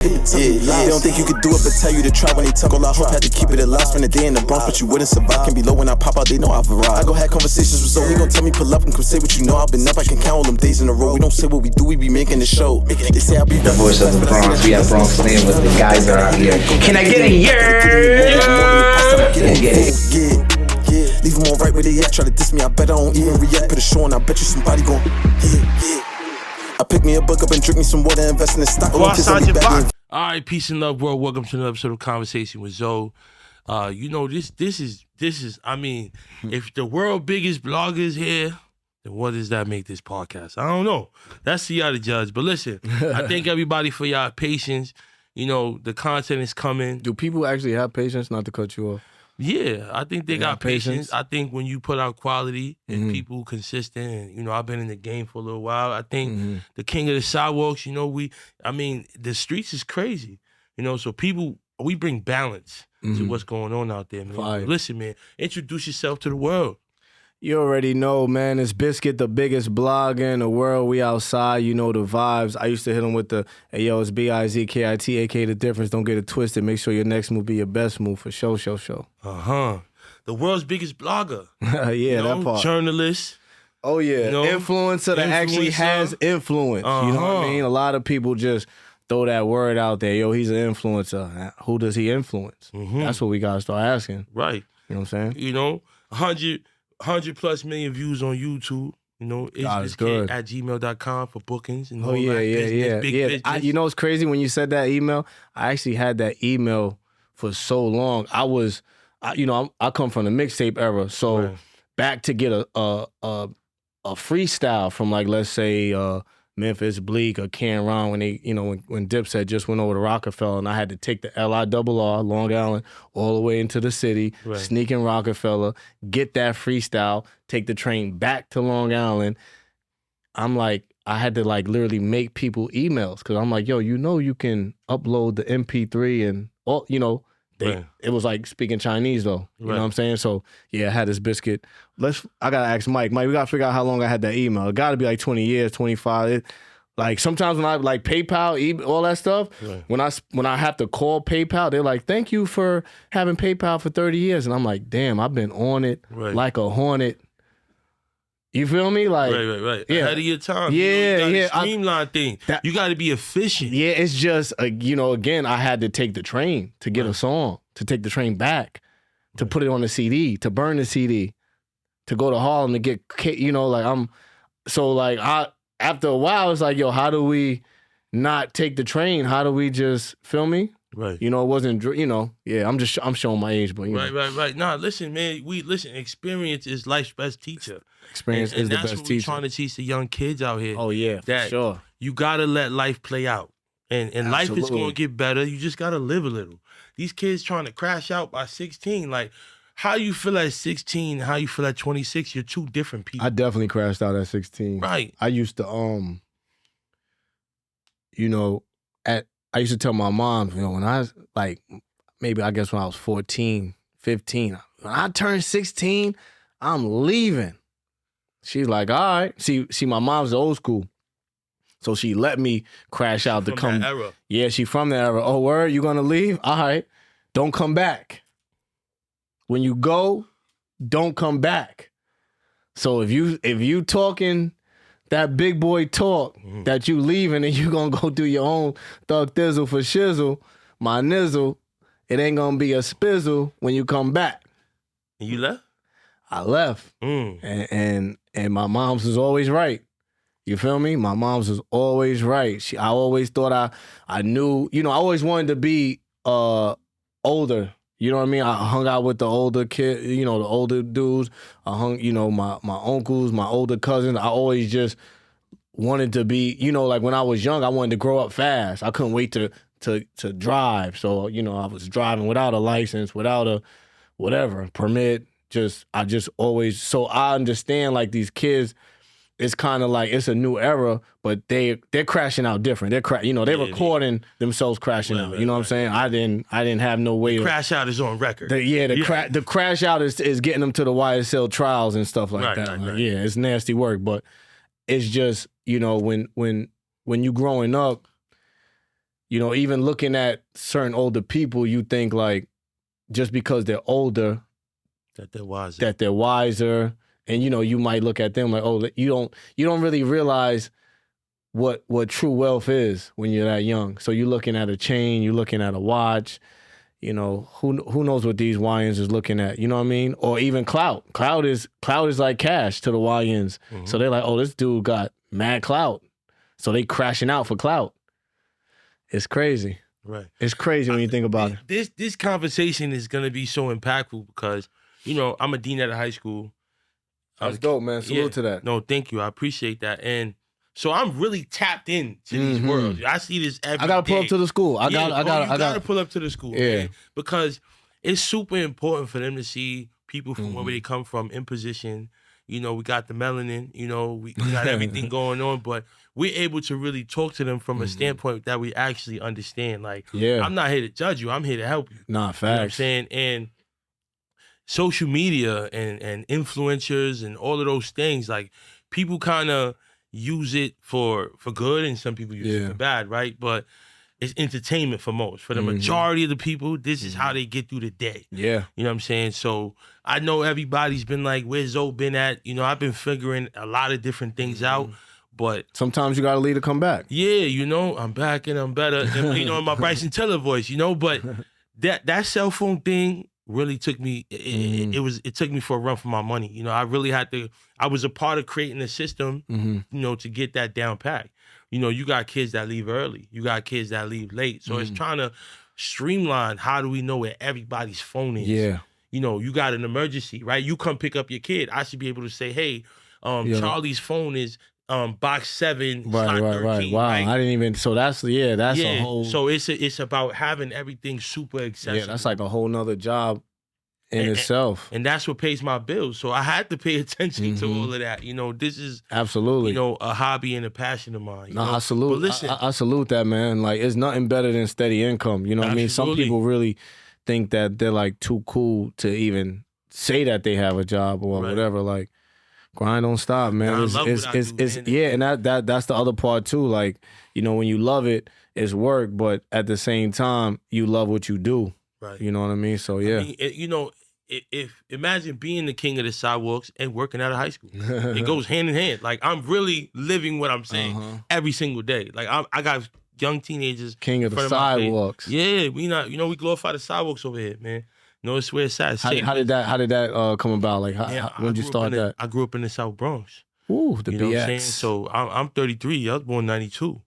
They don't think you could do it, but tell you to try when they talk. All I hope had to keep it alive. Spend a day in the Bronx, but you wouldn't survive. Can be low when I pop out, they know I've arrived. I go have conversations with Zoe, he gon' tell me pull up and come say what you know. I've been up, I can count all them days in a row. We don't say what we do, we be making the show. They say I'll be the voice of the Bronx. We have Bronx Land with the guys around here. Can I get a yeah? Leave them all right where they at. Try to diss me, I bet I don't even react. Put a show on, I bet you somebody gon' I pick me a book up and drink me some water, invest in the stock. All right, peace and love, world. Welcome to another episode of Conversation with Zoe. This is. I mean, if the world biggest blogger is here, then what does that make this podcast? I don't know. That's for y'all to judge. But listen, I thank everybody for y'all patience. You know, the content is coming. Do people actually have patience? Not to cut you off. Yeah, I think they got patience. I think when you put out quality and people consistent, and I've been in the game for a little while. I think the king of the sidewalks, the streets is crazy. So we bring balance to what's going on out there, man. Fine. Listen, man, introduce yourself to the world. You already know, man. It's Biscuit, the biggest blogger in the world. We outside, you know the vibes. I used to hit him with the, hey, yo, it's BIZKIT, aka the difference. Don't get it twisted. Make sure your next move be your best move for show. The world's biggest blogger. That part. Journalist. Oh, yeah. Influencer that actually has influence. You know what I mean? A lot of people just throw that word out there. Yo, he's an influencer. Who does he influence? That's what we got to start asking. Right. You know what I'm saying? 100 plus million views on YouTube. It's good. At gmail.com for bookings. And business. You know what's crazy? When you said that email, I actually had that email for so long. I come from the mixtape era, so back to get a freestyle from, like, let's say Memphis Bleak or Cameron when they, when Dipset just went over to Rockefeller, and I had to take the LIRR, Long Island, all the way into the city, sneak in Rockefeller, get that freestyle, take the train back to Long Island. I'm like, I had to literally make people emails because I'm like, yo, you can upload the MP3 and all, it was like speaking Chinese though. You know what I'm saying? So yeah, I had this Biscuit. I gotta ask Mike, we gotta figure out how long I had that email. It gotta be like 20 years, 25. Sometimes when I PayPal, all that stuff, when I have to call PayPal, they're like, thank you for having PayPal for 30 years. And I'm like, damn, I've been on it like a hornet. You feel me? Right. Yeah. Ahead of your time. Yeah. Streamline thing. You got to be efficient. Yeah, it's just, again, I had to take the train to get a song, to take the train back, to put it on the CD, to burn the CD, to go to Harlem to get, after a while, it's like, yo, how do we not take the train? How do we just, feel me? Right. It wasn't, I'm showing my age, but, Right. Nah, listen, man, experience is life's best teacher. Experience is the best teacher. That's what we're trying to teach the young kids out here. Oh, yeah, for sure. You got to let life play out. And life is going to get better. You just got to live a little. These kids trying to crash out by 16, how you feel at 16, how you feel at 26, you're two different people. I definitely crashed out at 16. Right. I used to, I used to tell my mom, when I was maybe I guess when I was 14, 15, when I turned 16, I'm leaving. She's like, all right. See, my mom's old school. So she let me crash out to come. That era. Yeah, she from that era. Oh, word, you gonna leave? All right. Don't come back. When you go, don't come back. So if you talking that big boy talk that you leaving and you gonna go do your own thug thizzle for shizzle, my nizzle, it ain't gonna be a spizzle when you come back. And you left? I left. And my mom's was always right. You feel me? My mom's was always right. I always thought I knew, I always wanted to be older. You know what I mean? I hung out with the older kid, the older dudes. I hung, my uncles, my older cousins. I always just wanted to be, when I was young, I wanted to grow up fast. I couldn't wait to drive. So, I was driving without a license, without a permit. I just always, so I understand these kids, it's kind of it's a new era, but they're crashing out different. They're recording themselves crashing out. You know what I'm saying? I didn't have no way. Crash out is on record. The crash out is getting them to the YSL trials and stuff like that. Right. Yeah, it's nasty work, but it's just when you growing up, even looking at certain older people, you think like just because they're older, that they're wiser. And you might look at them like, oh, you don't really realize what true wealth is when you're that young. So you're looking at a chain, you're looking at a watch, who knows what these YNs is looking at, you know what I mean? Or even clout. Clout is like cash to the YNs. Mm-hmm. So they're like, oh, this dude got mad clout. So they crashing out for clout. It's crazy. Right. It's crazy when you think about it. This conversation is going to be so impactful because, I'm a dean at a high school. That's dope, man. Salute to that. No, thank you. I appreciate that. And so I'm really tapped into these worlds. I see this every day. I got to pull up to the school. I got to pull up to the school, man, because it's super important for them to see people from where they come from in position. We got the melanin, we got everything going on, but we're able to really talk to them from a standpoint that we actually understand. Like, I'm not here to judge you. I'm here to help you. Nah, facts. You know what I'm saying? And social media and influencers and all of those things, like, people kind of use it for good and some people use it for bad, right? But it's entertainment for most. For the majority of the people, this is how they get through the day. Yeah. You know what I'm saying? So I know everybody's been like, where's Zoe been at? I've been figuring a lot of different things out. But sometimes you got to leave to come back. Yeah, I'm back and I'm better. And, in my Bryson Tiller voice, but that cell phone thing really took me, it took me for a run for my money. I really I was a part of creating a system, to get that down pat. You got kids that leave early. You got kids that leave late. So it's trying to streamline, how do we know where everybody's phone is? Yeah. You got an emergency, right? You come pick up your kid. I should be able to say, hey, Charlie's phone is box 7, slot 13. Wow, right? I didn't even. So that's a whole. So it's about having everything super accessible. Yeah, that's like a whole nother job in itself. And that's what pays my bills. So I had to pay attention to all of that. This is absolutely a hobby and a passion of mine. I salute. But listen, I salute that, man. Like, it's nothing better than steady income. You know what I mean? Some people really think that they're like too cool to even say that they have a job or whatever. Like, grind don't stop, man. I love what I do, man. And that's the other part too. Like, when you love it, it's work, but at the same time, you love what you do. Right. You know what I mean? So yeah. If imagine being the king of the sidewalks and working out of high school. It goes hand in hand. Like, I'm really living what I'm saying every single day. Like, I got young teenagers. King of the sidewalks. Yeah, we we glorify the sidewalks over here, man. It's where it's at. How did that come about? Like, when did you start that? I grew up in the South Bronx. Ooh, the BX. Know what I'm saying? So I'm 33. I was born 92.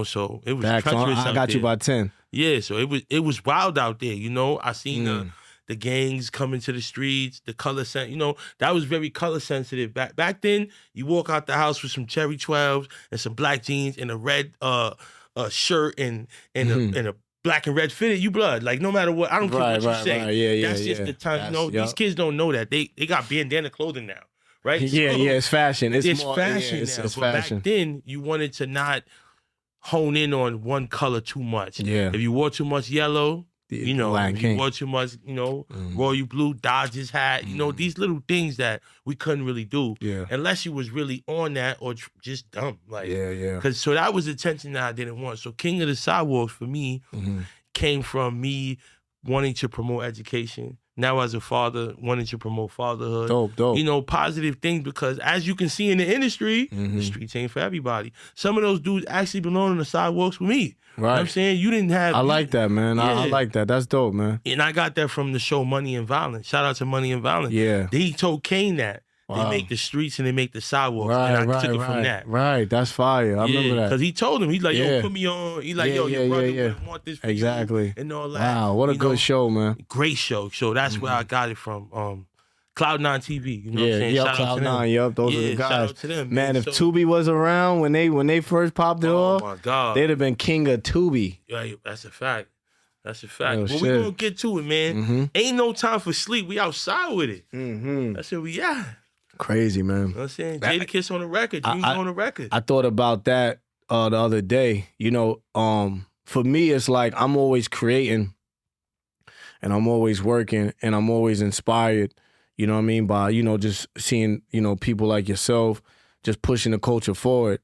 So it was treacherous. I got you by 10. Yeah, so it was wild out there. I seen the gangs coming to the streets, the color that was very color sensitive. Back then, you walk out the house with some cherry 12s and some black jeans and a red shirt and a black and red fitted, you blood. Like, no matter what, I don't care what you say. Right. Yeah, that's just the time. These kids don't know that. They got bandana clothing now, right? Yeah, it's fashion. It's more, fashion now. It's but fashion. Back then, you wanted to not hone in on one color too much. Yeah. If you wore too much yellow, if you wore too much, royal blue, Dodgers hat, these little things that we couldn't really do unless you was really on that or just dumb. Like, because so that was the tension that I didn't want. So King of the Sidewalks for me came from me wanting to promote education. Now as a father, wanting to promote fatherhood. Dope. Positive things, because as you can see in the industry, the streets ain't for everybody. Some of those dudes actually belong on the sidewalks with me. Right. You know what I'm saying? You didn't have... I like that, man. I like that. That's dope, man. And I got that from the show Money and Violence. Shout out to Money and Violence. Yeah. He told Kane that. Wow. They make the streets and they make the sidewalks. And I took it from that. Right. That's fire. I remember that. Because he told him, he's like, yo, put me on. He's like, your brother wouldn't want this for exactly. you and all that. Wow, what a good show, man. Great show. So that's where I got it from. Cloud9 TV. You know what I'm saying? Yep, Cloud9. Yep, those are the guys. Shout out to them, man, if Tubi was around when they first popped it off, my God, they'd have been king of Tubi. Yeah, that's a fact. That's a fact. Well, we're going to get to it, man. Ain't no time for sleep. We outside with it. That's where we at. Crazy, man. You know what I'm saying? Jadakiss on the record. Dreams on the record. I thought about that the other day. For me, it's like I'm always creating and I'm always working and I'm always inspired, you know what I mean, by, just seeing, people like yourself just pushing the culture forward.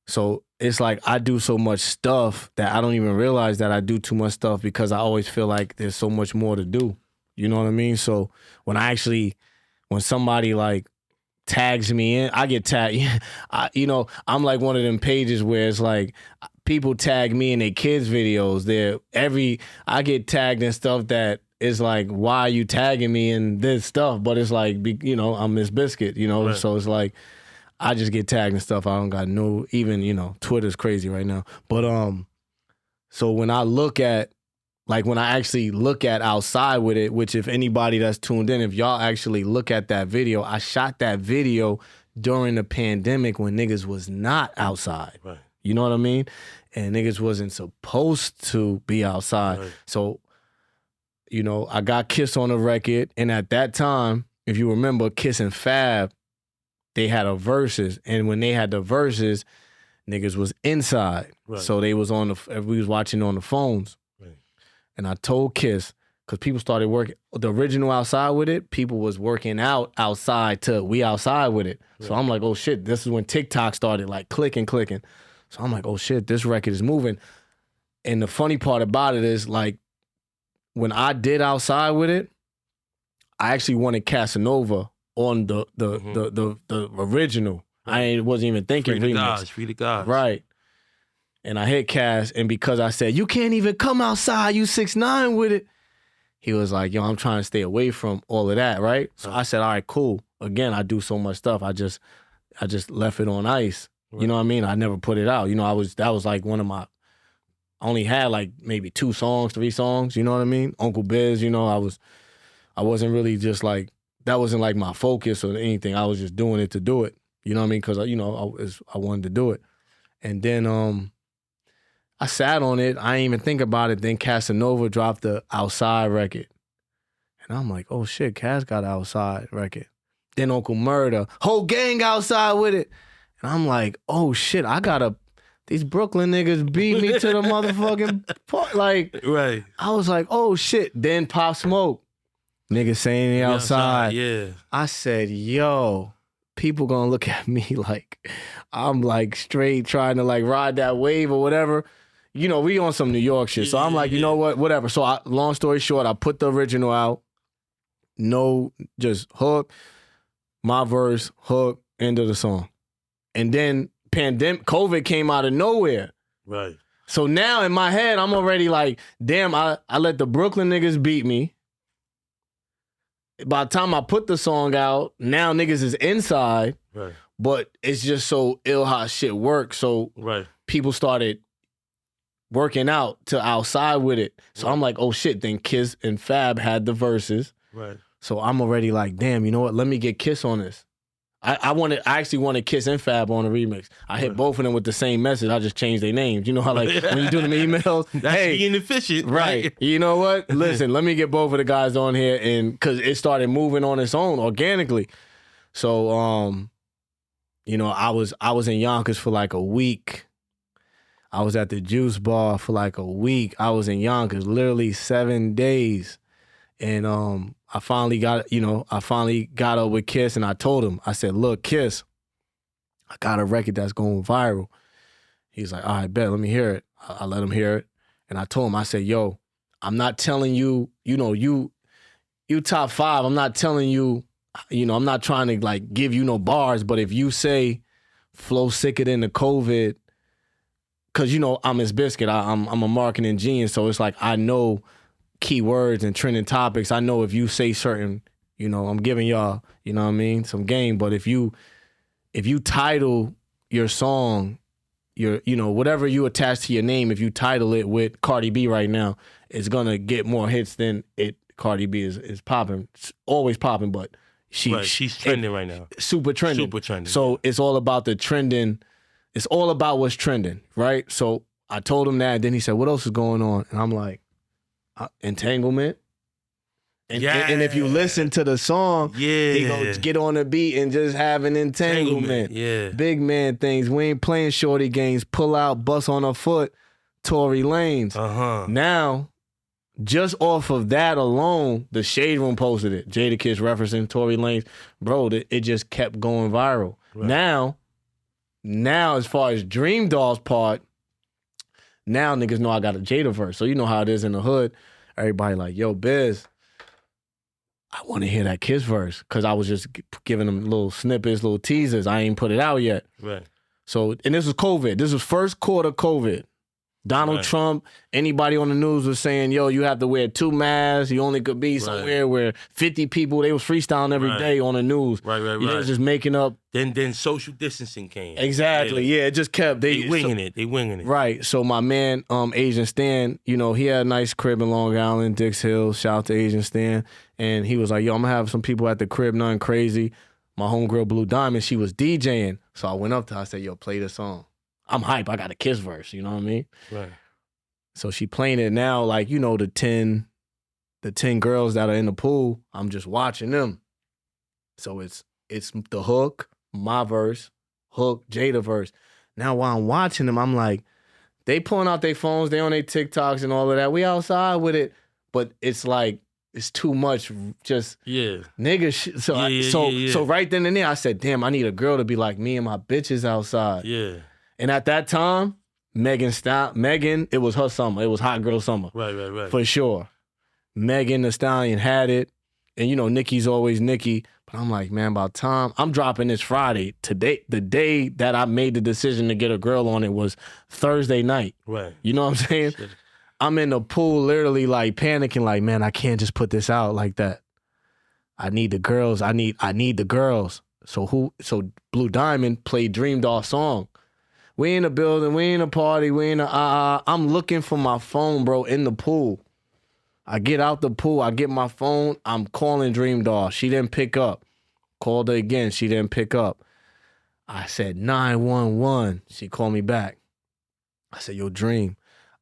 So it's like I do so much stuff that I don't even realize that I do too much stuff because I always feel like there's so much more to do. You know what I mean? So when somebody like tags me in, I get tagged. I'm like one of them pages where it's like people tag me in their kids' videos. I get tagged in stuff that is like, why are you tagging me in this stuff? But it's like, I'm Miss Biscuit, Right. So it's like, I just get tagged and stuff. I don't got even, Twitter's crazy right now. But so when I actually look at Outside with It, which if anybody that's tuned in, if y'all actually look at that video, I shot that video during the pandemic when niggas was not outside. Right. You know what I mean? And niggas wasn't supposed to be outside. Right. So, I got Kiss on the record. And at that time, if you remember, Kiss and Fab, they had a verses. And when they had the verses, niggas was inside. Right. So they was we was watching on the phones. Right. And I told Kiss, because people started working, the original Outside with It, people was working out outside to We Outside with It. Right. So I'm like, oh shit, this is when TikTok started like clicking. So I'm like, oh shit, this record is moving. And the funny part about it is like, when I did Outside with It, I actually wanted Casanova on the original. I wasn't even thinking remix. Free the guys. Right. And I hit Cass, and because I said, you can't even come outside, you 6'9" with it, he was like, yo, I'm trying to stay away from all of that, right? So I said, all right, cool. Again, I do so much stuff. I just left it on ice. Right. You know what I mean? I never put it out. That was like one of my, I only had like maybe 2 songs, 3 songs, you know what I mean? Uncle Biz, I wasn't really just like, that wasn't like my focus or anything. I was just doing it to do it. You know what I mean? Because, I wanted to do it. And then I sat on it. I didn't even think about it. Then Casanova dropped the Outside record. And I'm like, oh shit, Cass got an Outside record. Then Uncle Murder, whole gang Outside with it. And I'm like, oh shit, these Brooklyn niggas beat me to the motherfucking part. Like, right. I was like, oh shit. Then Pop Smoke, niggas saying they outside. Yeah. I said, yo, people gonna look at me like I'm like straight trying to like ride that wave or whatever. We on some New York shit. So I'm like, you know what, whatever. So long story short, I put the original out. No, just hook, my verse, hook, end of the song. And then COVID came out of nowhere. Right. So now in my head, I'm already like, damn, I let the Brooklyn niggas beat me. By the time I put the song out, now niggas is inside. Right. But it's just so ill how shit works. So right. People started working out to Outside with it. So I'm like, oh shit. Then Kiss and Fab had the verses. Right. So I'm already like, damn, you know what? Let me get Kiss on this. I actually wanted Kiss and Fab on the remix. I hit both of them with the same message. I just changed their names. You know how like when you do them emails, that's being efficient, right? You know what? Listen, let me get both of the guys on here, and because it started moving on its own organically. So, I was in Yonkers for like a week. I was at the Juice Bar for like a week. I was in Yonkers literally 7 days, and I finally got up with Kiss, and I told him, I said, look, Kiss, I got a record that's going viral. He's like, all right, bet, let me hear it. I let him hear it. And I told him, I said, yo, I'm not telling you, you top 5. I'm not telling you, I'm not trying to like give you no bars, but if you say flow sicker than the COVID, because, I'm his biscuit, I'm a marketing genius, so it's like I know keywords and trending topics. I know if you say certain, I'm giving y'all, you know what I mean, some game. But if you title your song, whatever you attach to your name, if you title it with Cardi B right now, it's gonna get more hits than it. Cardi B is popping, always popping, but she's trending right now, super trending. So it's all about the trending. It's all about what's trending, right? So I told him that, and then he said, "What else is going on?" And I'm like, Entanglement. And if you listen to the song, he gonna get on the beat and just have an entanglement. Yeah. Big man things. We ain't playing shorty games. Pull out, bust on her foot, Tory Lanez. Now, just off of that alone, the Shade Room posted it. Jadakiss referencing Tory Lanez. Bro, it just kept going viral. Right. Now, Now, as far as Dream Doll's part, now niggas know I got a Jada verse. So you know how it is in the hood. Everybody like, yo, Biz, I want to hear that Kiss verse. Because I was just giving them little snippets, little teasers. I ain't put it out yet. Right. So, and this was COVID. This was first quarter COVID. Donald Trump, anybody on the news was saying, yo, you have to wear 2 masks. You only could be somewhere where 50 people, they was freestyling every day on the news. Right. You know, just making up. Then social distancing came. Exactly. Yeah, it just kept. They winging it. Right. So my man, Asian Stan, you know, he had a nice crib in Long Island, Dix Hill. Shout out to Asian Stan. And he was like, yo, I'm going to have some people at the crib, nothing crazy. My homegirl, Blue Diamond, she was DJing. So I went up to her, I said, yo, play this song. I'm hype. I got a Kiss verse. You know what I mean? Right. So she playing it now, like, you know, the 10 girls that are in the pool, I'm just watching them. So it's the hook, my verse, hook, Jada verse. Now while I'm watching them, I'm like, they pulling out their phones, they on their TikToks and all of that. We outside with it, but it's like, it's too much just nigga shit. So right then and there, I said, damn, I need a girl to be like me and my bitches outside. Yeah. And at that time, Megan, it was her summer. It was hot girl summer. Right. For sure. Megan Thee Stallion had it. And you know, Nicki's always Nicki. But I'm like, man, about time. I'm dropping this Friday. Today, the day that I made the decision to get a girl on it was Thursday night. Right. You know what I'm saying? Shit. I'm in the pool literally like panicking, like, man, I can't just put this out like that. I need the girls. I need the girls. So Blue Diamond played Dream Doll song. We in the building, we in a party, we in a I'm looking for my phone, bro, in the pool. I get out the pool, I get my phone, I'm calling Dream Doll. She didn't pick up. Called her again, she didn't pick up. I said 911. She called me back. I said, yo, Dream,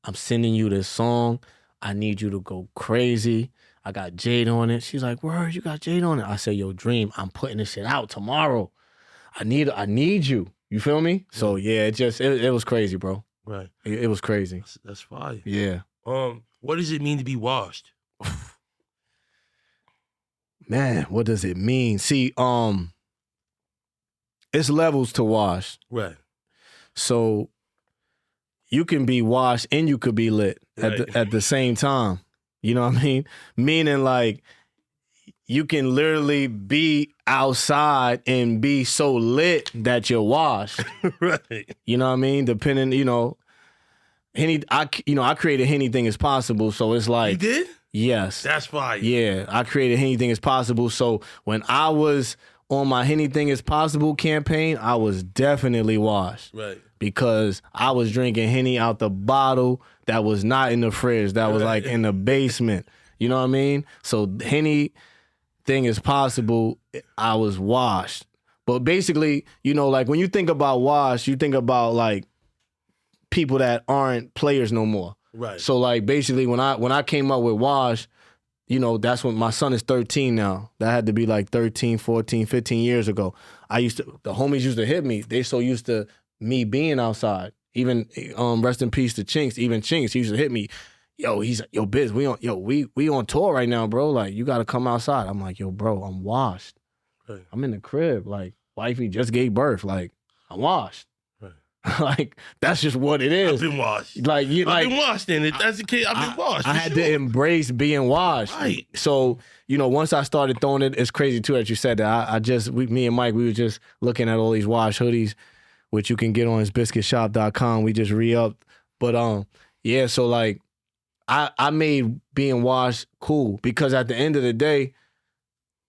I'm sending you this song. I need you to go crazy. I got Jade on it. She's like, word, you got Jade on it? I said, yo, Dream, I'm putting this shit out tomorrow. I need you. You feel me? So yeah, it was crazy, bro. Right. It was crazy. That's fire. Yeah. What does it mean to be washed? Man, what does it mean? See, it's levels to wash. Right. So you can be washed and you could be lit at the same time. You know what I mean? Meaning like you can literally be outside and be so lit that you're washed. Right. You know what I mean? Depending, you know, I created Anything Is Possible, so it's like... You did? Yes. That's fire. Yeah, I created Anything Is Possible, so when I was on my Anything Is Possible campaign, I was definitely washed. Right. Because I was drinking Henny out the bottle that was not in the fridge, that was like in the basement. You know what I mean? So Anything Is Possible, I was washed. But basically, you know, like when you think about wash, you think about like people that aren't players no more. Right. So like basically when I came up with wash, you know, that's when my son is 13 now. That had to be like 13, 14, 15 years ago. The homies used to hit me. They so used to me being outside. Even rest in peace to Chinks. Even Chinks, he used to hit me. Yo, he's like, yo, Biz, we on tour right now, bro. Like, you gotta come outside. I'm like, yo, bro, I'm washed. Right. I'm in the crib. Like, wifey just gave birth. Like, I'm washed. Right. Like, that's just what it is. I've been washed. Like, I've been washed, then. If that's the case, I've been washed. I had to embrace being washed. Right. So, you know, once I started throwing it, it's crazy too that you said that. Me and Mike, we were just looking at all these wash hoodies, which you can get on ITSBIZKIT.com. We just re-upped. But yeah, so like I made being washed cool because at the end of the day,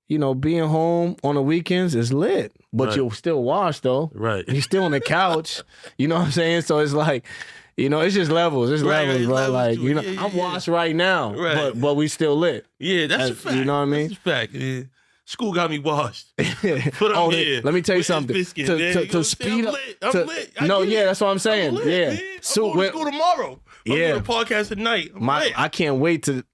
you know, being home on the weekends is lit. But you're still washed though. Right. You're still on the couch. You know what I'm saying? So it's like, you know, it's just levels. It's levels, bro. Levels like, to you know, it. I'm washed right now. Right. But we still lit. Yeah, that's a fact. You know what I mean? That's a fact, man. School got me washed. But I'm here. Let me tell you with something. Biscuit, To speed up. I'm lit. That's what I'm saying. I'm lit, yeah. Man. So I'm going to school tomorrow. I'm doing a podcast tonight. I can't wait to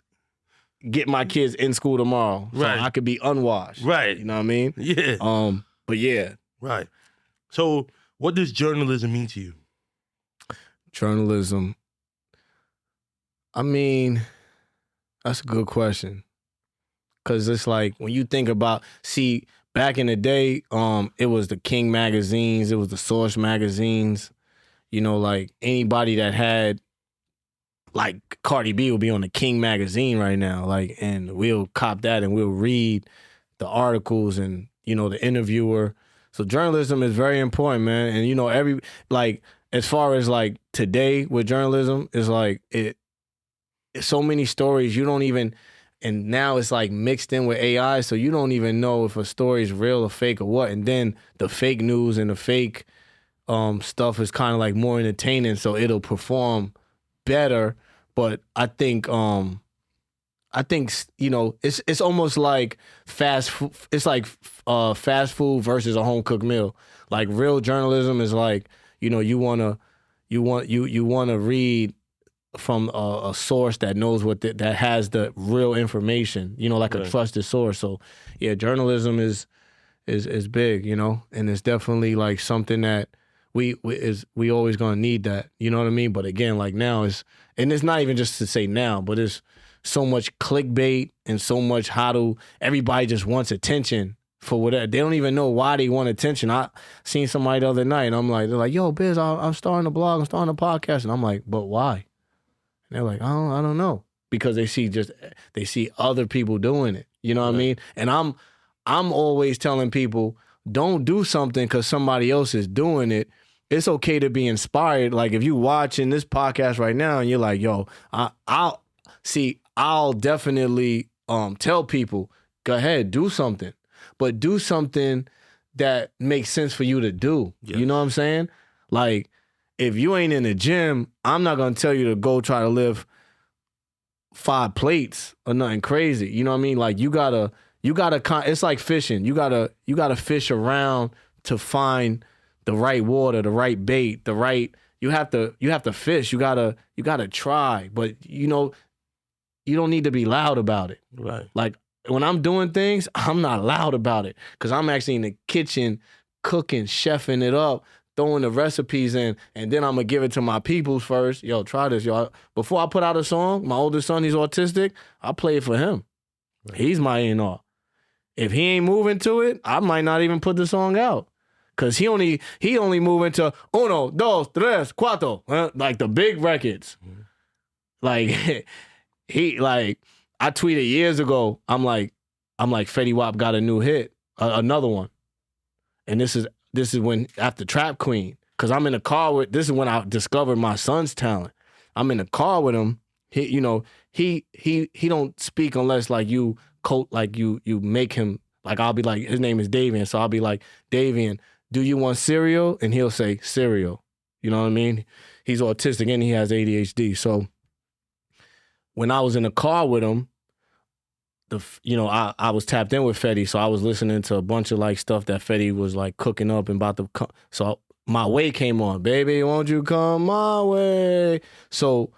get my kids in school tomorrow. So I could be unwashed. Right. You know what I mean? Yeah. But yeah. Right. So what does journalism mean to you? Journalism. I mean, that's a good question. Because it's like, when you think about, back in the day, it was the King magazines, it was the Source magazines. You know, like anybody that had, like Cardi B will be on the King magazine right now, like, and we'll cop that and we'll read the articles and, you know, the interviewer. So journalism is very important, man. And, you know, as far as like today with journalism, is like it's so many stories you don't even, and now it's like mixed in with AI, so you don't even know if a story is real or fake or what. And then the fake news and the fake stuff is kind of like more entertaining, so it'll perform better. But I think you know, it's almost like fast food. It's like fast food versus a home cooked meal. Like real journalism is like, you know, you wanna read from a source that knows that has the real information. You know, like a trusted source. So yeah, journalism is big. You know, and it's definitely like something that we always gonna need that. You know what I mean? But again, like now and it's not even just to say now, but it's so much clickbait and so much everybody just wants attention for whatever. They don't even know why they want attention. I seen somebody the other night and they're like, yo, Biz, I'm starting a blog, I'm starting a podcast. And I'm like, but why? And they're like, I don't know. Because they see other people doing it. You know what I mean? And I'm always telling people, don't do something because somebody else is doing it. It's okay to be inspired. Like if you watching this podcast right now and you're like, yo, I'll definitely tell people, go ahead, do something. But do something that makes sense for you to do. Yes. You know what I'm saying? Like, if you ain't in the gym, I'm not going to tell you to go try to lift 5 plates or nothing crazy. You know what I mean? Like, you gotta, it's like fishing. You gotta fish around to find the right water, the right bait, you have to fish. You gotta try. But, you know, you don't need to be loud about it. Right. Like, when I'm doing things, I'm not loud about it because I'm actually in the kitchen cooking, chefing it up, throwing the recipes in, and then I'm going to give it to my peoples first. Yo, try this, y'all. Before I put out a song, my oldest son, he's autistic, I play it for him. Right. He's my A&R. If he ain't moving to it, I might not even put the song out because he only moving to uno, dos, tres, cuatro, like the big records. Mm-hmm. Like, I tweeted years ago, I'm like, Fetty Wap got a new hit, another one. And this is when, after Trap Queen, because I'm in the car this is when I discovered my son's talent. I'm in the car with him. He don't speak unless like you make him, like I'll be like, his name is Davian. So I'll be like, Davian, do you want cereal? And he'll say cereal. You know what I mean? He's autistic and he has ADHD. So when I was in the car with him, I was tapped in with Fetty, so I was listening to a bunch of like stuff that Fetty was like cooking up and about to come. So My Way came on, baby, won't you come my way? So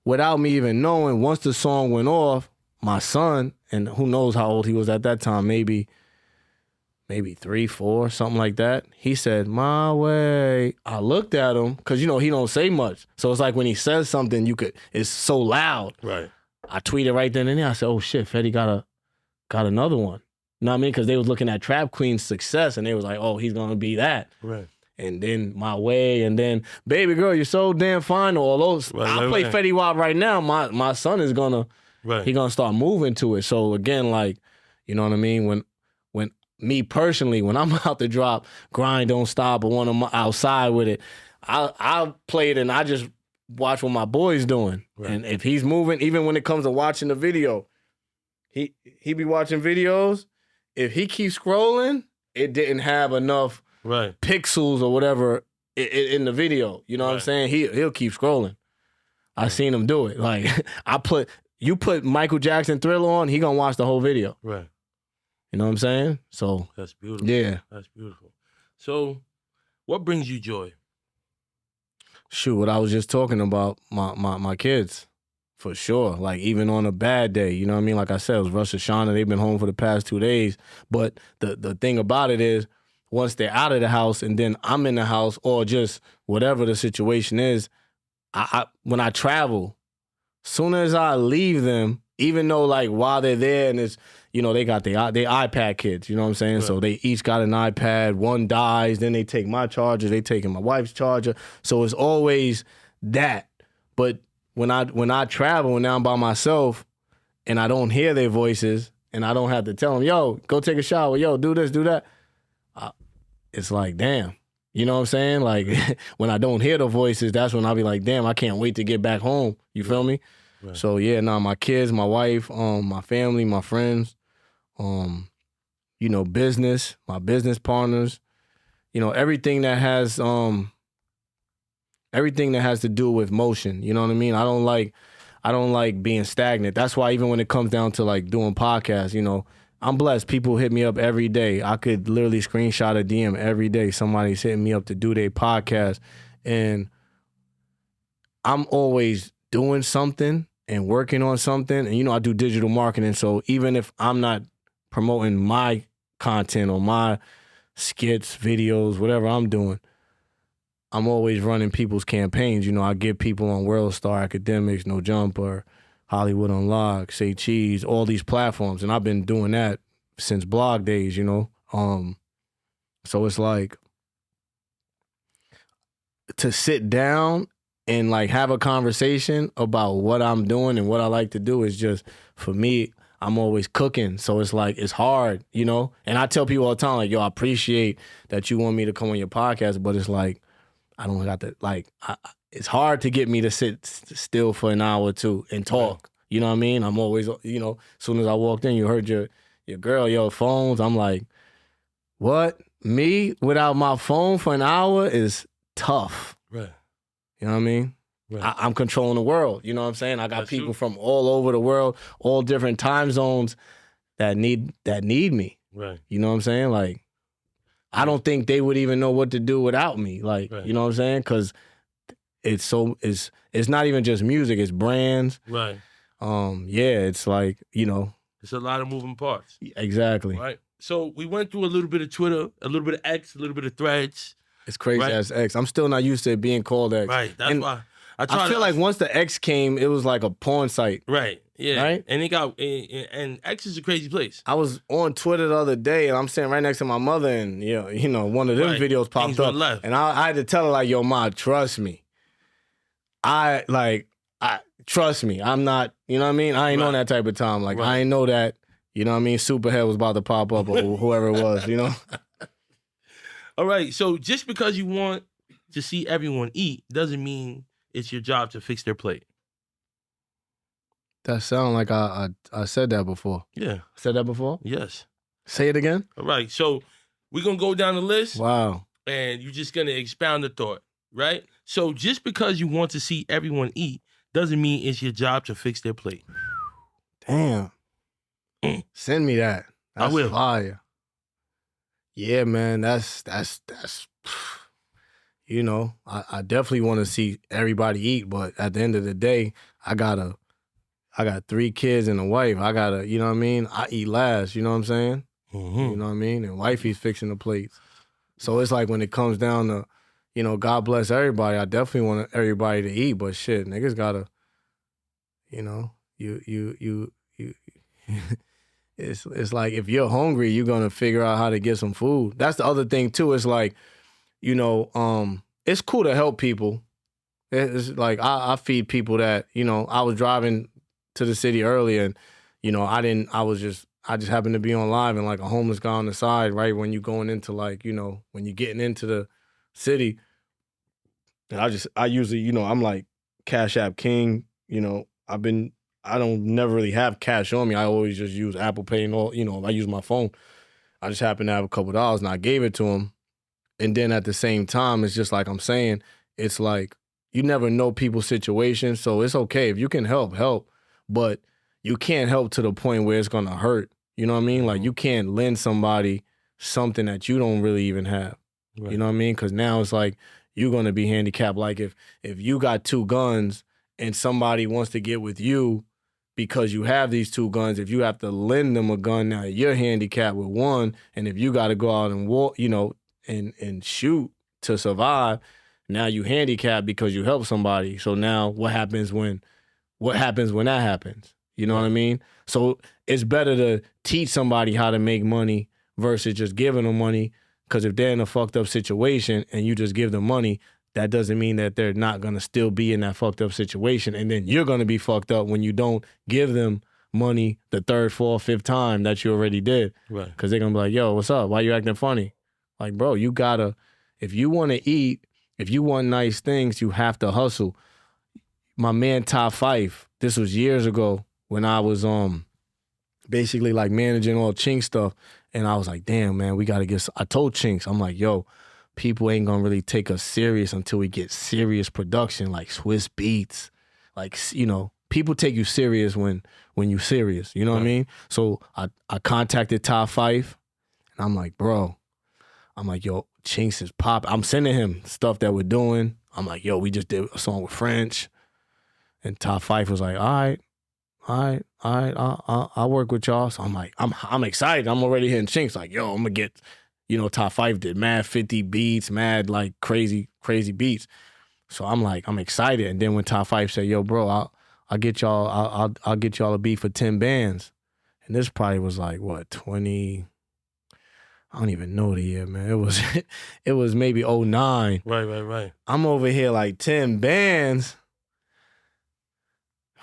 without me even knowing, once the song went off, my son, and who knows how old he was at that time, maybe 3, 4, something like that. He said, my way. I looked at him, because, you know, he don't say much. So it's like when he says something, it's so loud. Right. I tweeted right then and there. I said, oh, shit, Fetty got another one. You know what I mean? Because they was looking at Trap Queen's success, and they was like, oh, he's going to be that. Right. And then My Way, and then Baby Girl, You're So Damn Fine, all those. I play Fetty Wap right now. My son is going to, he going to start moving to it. So again, like, you know what I mean? When me personally, when I'm out to drop Grind Don't Stop or one of my outside with it, I play it and I just watch what my boy's doing. Right. And if he's moving, even when it comes to watching the video, he be watching videos. If he keeps scrolling, it didn't have enough pixels or whatever in the video. You know what I'm saying? He'll keep scrolling. I seen him do it. Like you put Michael Jackson Thriller on, he gonna watch the whole video. Right. You know what I'm saying? So that's beautiful. Yeah. That's beautiful. So what brings you joy? Shoot, what I was just talking about, my kids, for sure. Like, even on a bad day, you know what I mean? Like I said, it was Rosh Hashanah. They've been home for the past 2 days. But the thing about it is, once they're out of the house and then I'm in the house, or just whatever the situation is, when I travel, soon as I leave them, even though like while they're there and it's, you know, they got they iPad kids, you know what I'm saying? Right. So they each got an iPad, one dies, then they take my charger, they taking my wife's charger. So it's always that. But when I travel and now I'm by myself and I don't hear their voices and I don't have to tell them, yo, go take a shower, yo, do this, do that. It's like, damn. You know what I'm saying? Like, when I don't hear the voices, that's when I'll be like, damn, I can't wait to get back home. You feel me? Right. So, yeah, my kids, my wife, my family, my friends, you know, business, my business partners, you know, everything that has to do with motion. You know what I mean? I don't like being stagnant. That's why even when it comes down to, like, doing podcasts, you know, I'm blessed. People hit me up every day. I could literally screenshot a DM every day. Somebody's hitting me up to do their podcast. And I'm always doing something and working on something. And, you know, I do digital marketing. So even if I'm not promoting my content or my skits, videos, whatever I'm doing, I'm always running people's campaigns. You know, I get people on World Star Academics, No Jumper, Hollywood Unlocked, Say Cheese, all these platforms. And I've been doing that since blog days, you know? So it's like to sit down and like have a conversation about what I'm doing and what I like to do is just, for me, I'm always cooking. So it's like, it's hard, you know? And I tell people all the time, like, yo, I appreciate that you want me to come on your podcast, but it's like, I don't got to, like, it's hard to get me to sit still for an hour or two and talk. You know what I mean? I'm always, you know, as soon as I walked in, you heard your girl, your phones. I'm like, what? Me without my phone for an hour is tough. Right. You know what I mean? Right. I'm controlling the world. You know what I'm saying? I got That's people true. From all over the world, all different time zones that need me. Right. You know what I'm saying? Like, I don't think they would even know what to do without me. Like, right. You know what I'm saying? Because it's not even just music, it's brands. Right. Yeah, it's like, you know. It's a lot of moving parts. Exactly. Right. So we went through a little bit of Twitter, a little bit of X, a little bit of Threads. It's crazy as X. I'm still not used to it being called X. Right. That's why. I feel like once the X came, it was like a porn site. Right. Yeah. Right? And and X is a crazy place. I was on Twitter the other day and I'm sitting right next to my mother and you know, one of them videos popped up. Left. And I had to tell her like, yo, Ma, trust me. Trust me. I'm not, you know what I mean? I ain't on that type of time. Like I ain't know that, you know what I mean? Superhead was about to pop up or whoever it was, you know? All right. So just because you want to see everyone eat doesn't mean it's your job to fix their plate. That sound like I said that before. Yeah. Said that before? Yes. Say it again? All right. So we're going to go down the list. Wow. And you're just going to expound the thought, right? So just because you want to see everyone eat doesn't mean it's your job to fix their plate. Damn. Send me that. That's I will. Fire. Yeah, man. That's you know, I definitely want to see everybody eat, but at the end of the day, I got 3 kids and a wife. I gotta, you know what I mean? I eat last, you know what I'm saying? Mm-hmm. You know what I mean? And wifey's fixing the plates. So it's like when it comes down to, you know, God bless everybody, I definitely want everybody to eat, but shit, niggas gotta, you know, you it's like if you're hungry, you're gonna figure out how to get some food. That's the other thing too. It's like, you know, it's cool to help people. It's like I feed people that, you know, I was driving to the city earlier and, you know, I just happened to be on live and like a homeless guy on the side, right? When you going into like, you know, when you're getting into the city, and I usually, you know, I'm like Cash App King, you know, I don't never really have cash on me. I always just use Apple Pay and all, you know, I use my phone. I just happened to have a couple dollars and I gave it to him. And then at the same time, it's just like I'm saying, it's like you never know people's situations. So it's okay. If you can help. But you can't help to the point where it's going to hurt. You know what I mean? Like you can't lend somebody something that you don't really even have. Right. You know what I mean? Because now it's like you're going to be handicapped. Like if you got 2 guns and somebody wants to get with you because you have these 2 guns, if you have to lend them a gun, now you're handicapped with 1. And if you got to go out and walk, you know, and shoot to survive, now you handicapped because you help somebody. So now what happens when that happens? You know what I mean? So it's better to teach somebody how to make money versus just giving them money. Because if they're in a fucked up situation and you just give them money, that doesn't mean that they're not going to still be in that fucked up situation. And then you're going to be fucked up when you don't give them money the third, fourth, fifth time that you already did. Right. Because they're going to be like, yo, what's up? Why you acting funny? Like, bro, you got to, if you want to eat, if you want nice things, you have to hustle. My man, Top 5, this was years ago when I was basically like managing all Chink stuff. And I was like, damn, man, we got to get, I told Chinks, I'm like, yo, people ain't going to really take us serious until we get serious production, like Swiss Beats. Like, you know, people take you serious when you serious. You know what I mean? So I contacted Top 5, and I'm like, bro, yo, Chinks is pop. I'm sending him stuff that we're doing. I'm like, yo, we just did a song with French. And Top 5 was like, all right, I'll work with y'all. So I'm like, I'm excited. I'm already hitting Chinks. Like, yo, I'm gonna get, you know, Top 5 did mad 50 beats, mad like crazy beats. So I'm like, I'm excited. And then when Top 5 said, yo, bro, I'll get y'all, I'll get y'all a beat for 10 bands. And this probably was like, what, 20, I don't even know the year, man. It was maybe 09. Right. I'm over here like 10 bands.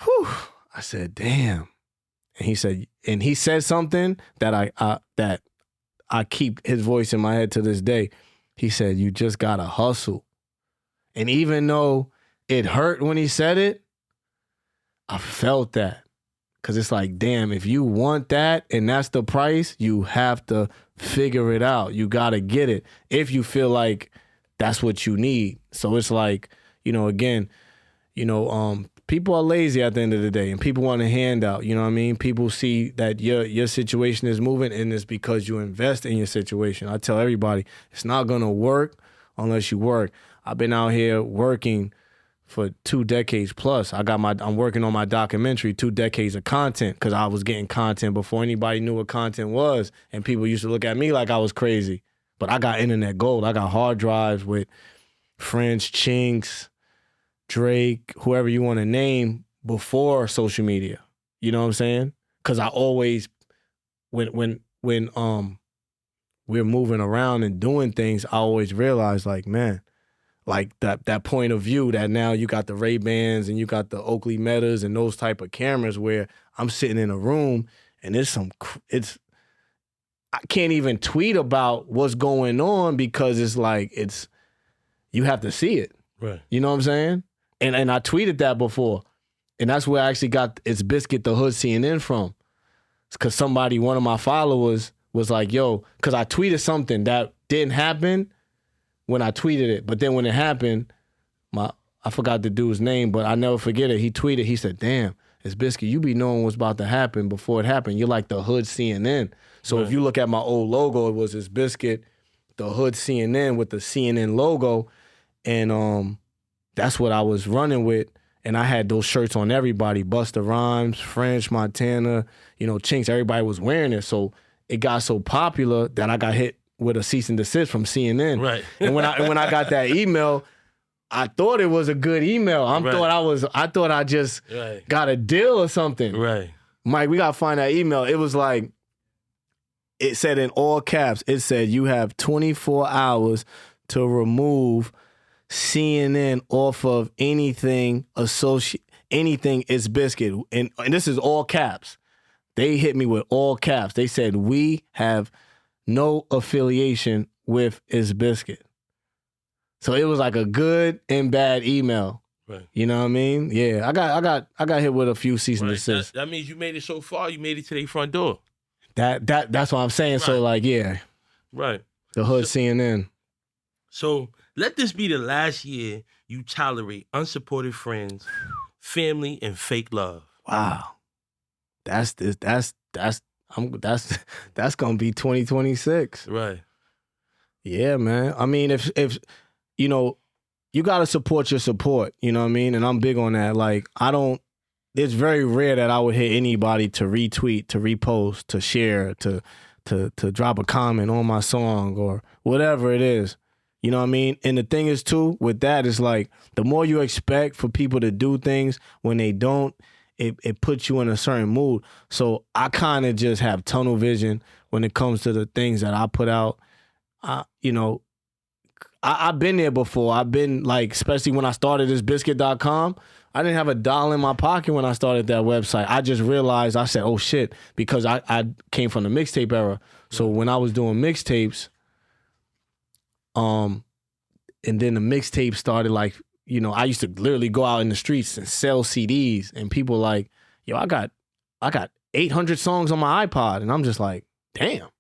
Whew. I said, damn. And he said something that I keep his voice in my head to this day. He said, you just gotta hustle. And even though it hurt when he said it, I felt that. Cause it's like, damn, if you want that and that's the price, you have to figure it out. You gotta get it if you feel like that's what you need. So it's like, you know, again, you know, people are lazy at the end of the day, and people want a handout. You know what I mean? People see that your situation is moving, and it's because you invest in your situation. I tell everybody, it's not gonna work unless you work. I've been out here working for 2 decades plus. I'm working on my documentary, 2 decades of content, because I was getting content before anybody knew what content was, and people used to look at me like I was crazy. But I got internet gold. I got hard drives with French, Chinks, Drake, whoever you want to name, before social media. You know what I'm saying? Because I always, when we're moving around and doing things, I always realize, like, man, like that point of view that now you got the Ray-Bans and you got the Oakley Metas and those type of cameras where I'm sitting in a room and I can't even tweet about what's going on because it's like, you have to see it. Right. You know what I'm saying? And I tweeted that before. And that's where I actually got ITSBIZKIT the Hood CNN from. It's because one of my followers was like, yo, because I tweeted something that didn't happen when I tweeted it. But then when it happened, I forgot the dude's name, but I never forget it. He tweeted, he said, damn, ITSBIZKIT, you be knowing what's about to happen before it happened. You're like the Hood CNN. So if you look at my old logo, it was ITSBIZKIT, the Hood CNN with the CNN logo. And that's what I was running with. And I had those shirts on everybody, Busta Rhymes, French, Montana, you know, Chinks, everybody was wearing it. So it got so popular that I got hit with a cease and desist from CNN. Right. And when I got that email, I thought it was a good email. I thought I just got a deal or something. Right. Mike, we gotta find that email. It was like, it said in all caps, it said you have 24 hours to remove CNN off of anything ITSBIZKIT. And this is all caps. They hit me with all caps. They said, we have no affiliation with ITSBIZKIT. So it was like a good and bad email. Right. You know what I mean? Yeah. I got hit with a few cease and desists. That means you made it so far, you made it to their front door. That's what I'm saying. Right. So like, yeah. Right. The Hood CNN. So let this be the last year you tolerate unsupportive friends, family, and fake love. Wow. That's gonna be 2026. Right. Yeah, man. I mean, if you know, you gotta support your support, you know what I mean? And I'm big on that. Like, it's very rare that I would hit anybody to retweet, to repost, to share, to drop a comment on my song or whatever it is. You know what I mean? And the thing is too, with that, is like, the more you expect for people to do things when they don't, it puts you in a certain mood. So I kind of just have tunnel vision when it comes to the things that I put out. I've been there before. I've been like, especially when I started this Bizkit.com, I didn't have $1 in my pocket when I started that website. I just realized, I said, oh shit, because I came from the mixtape era. So when I was doing mixtapes, and then the mixtape started, like, I used to literally go out in the streets and sell CDs, and people like, yo, I got 800 songs on my iPod, and I'm just like, damn.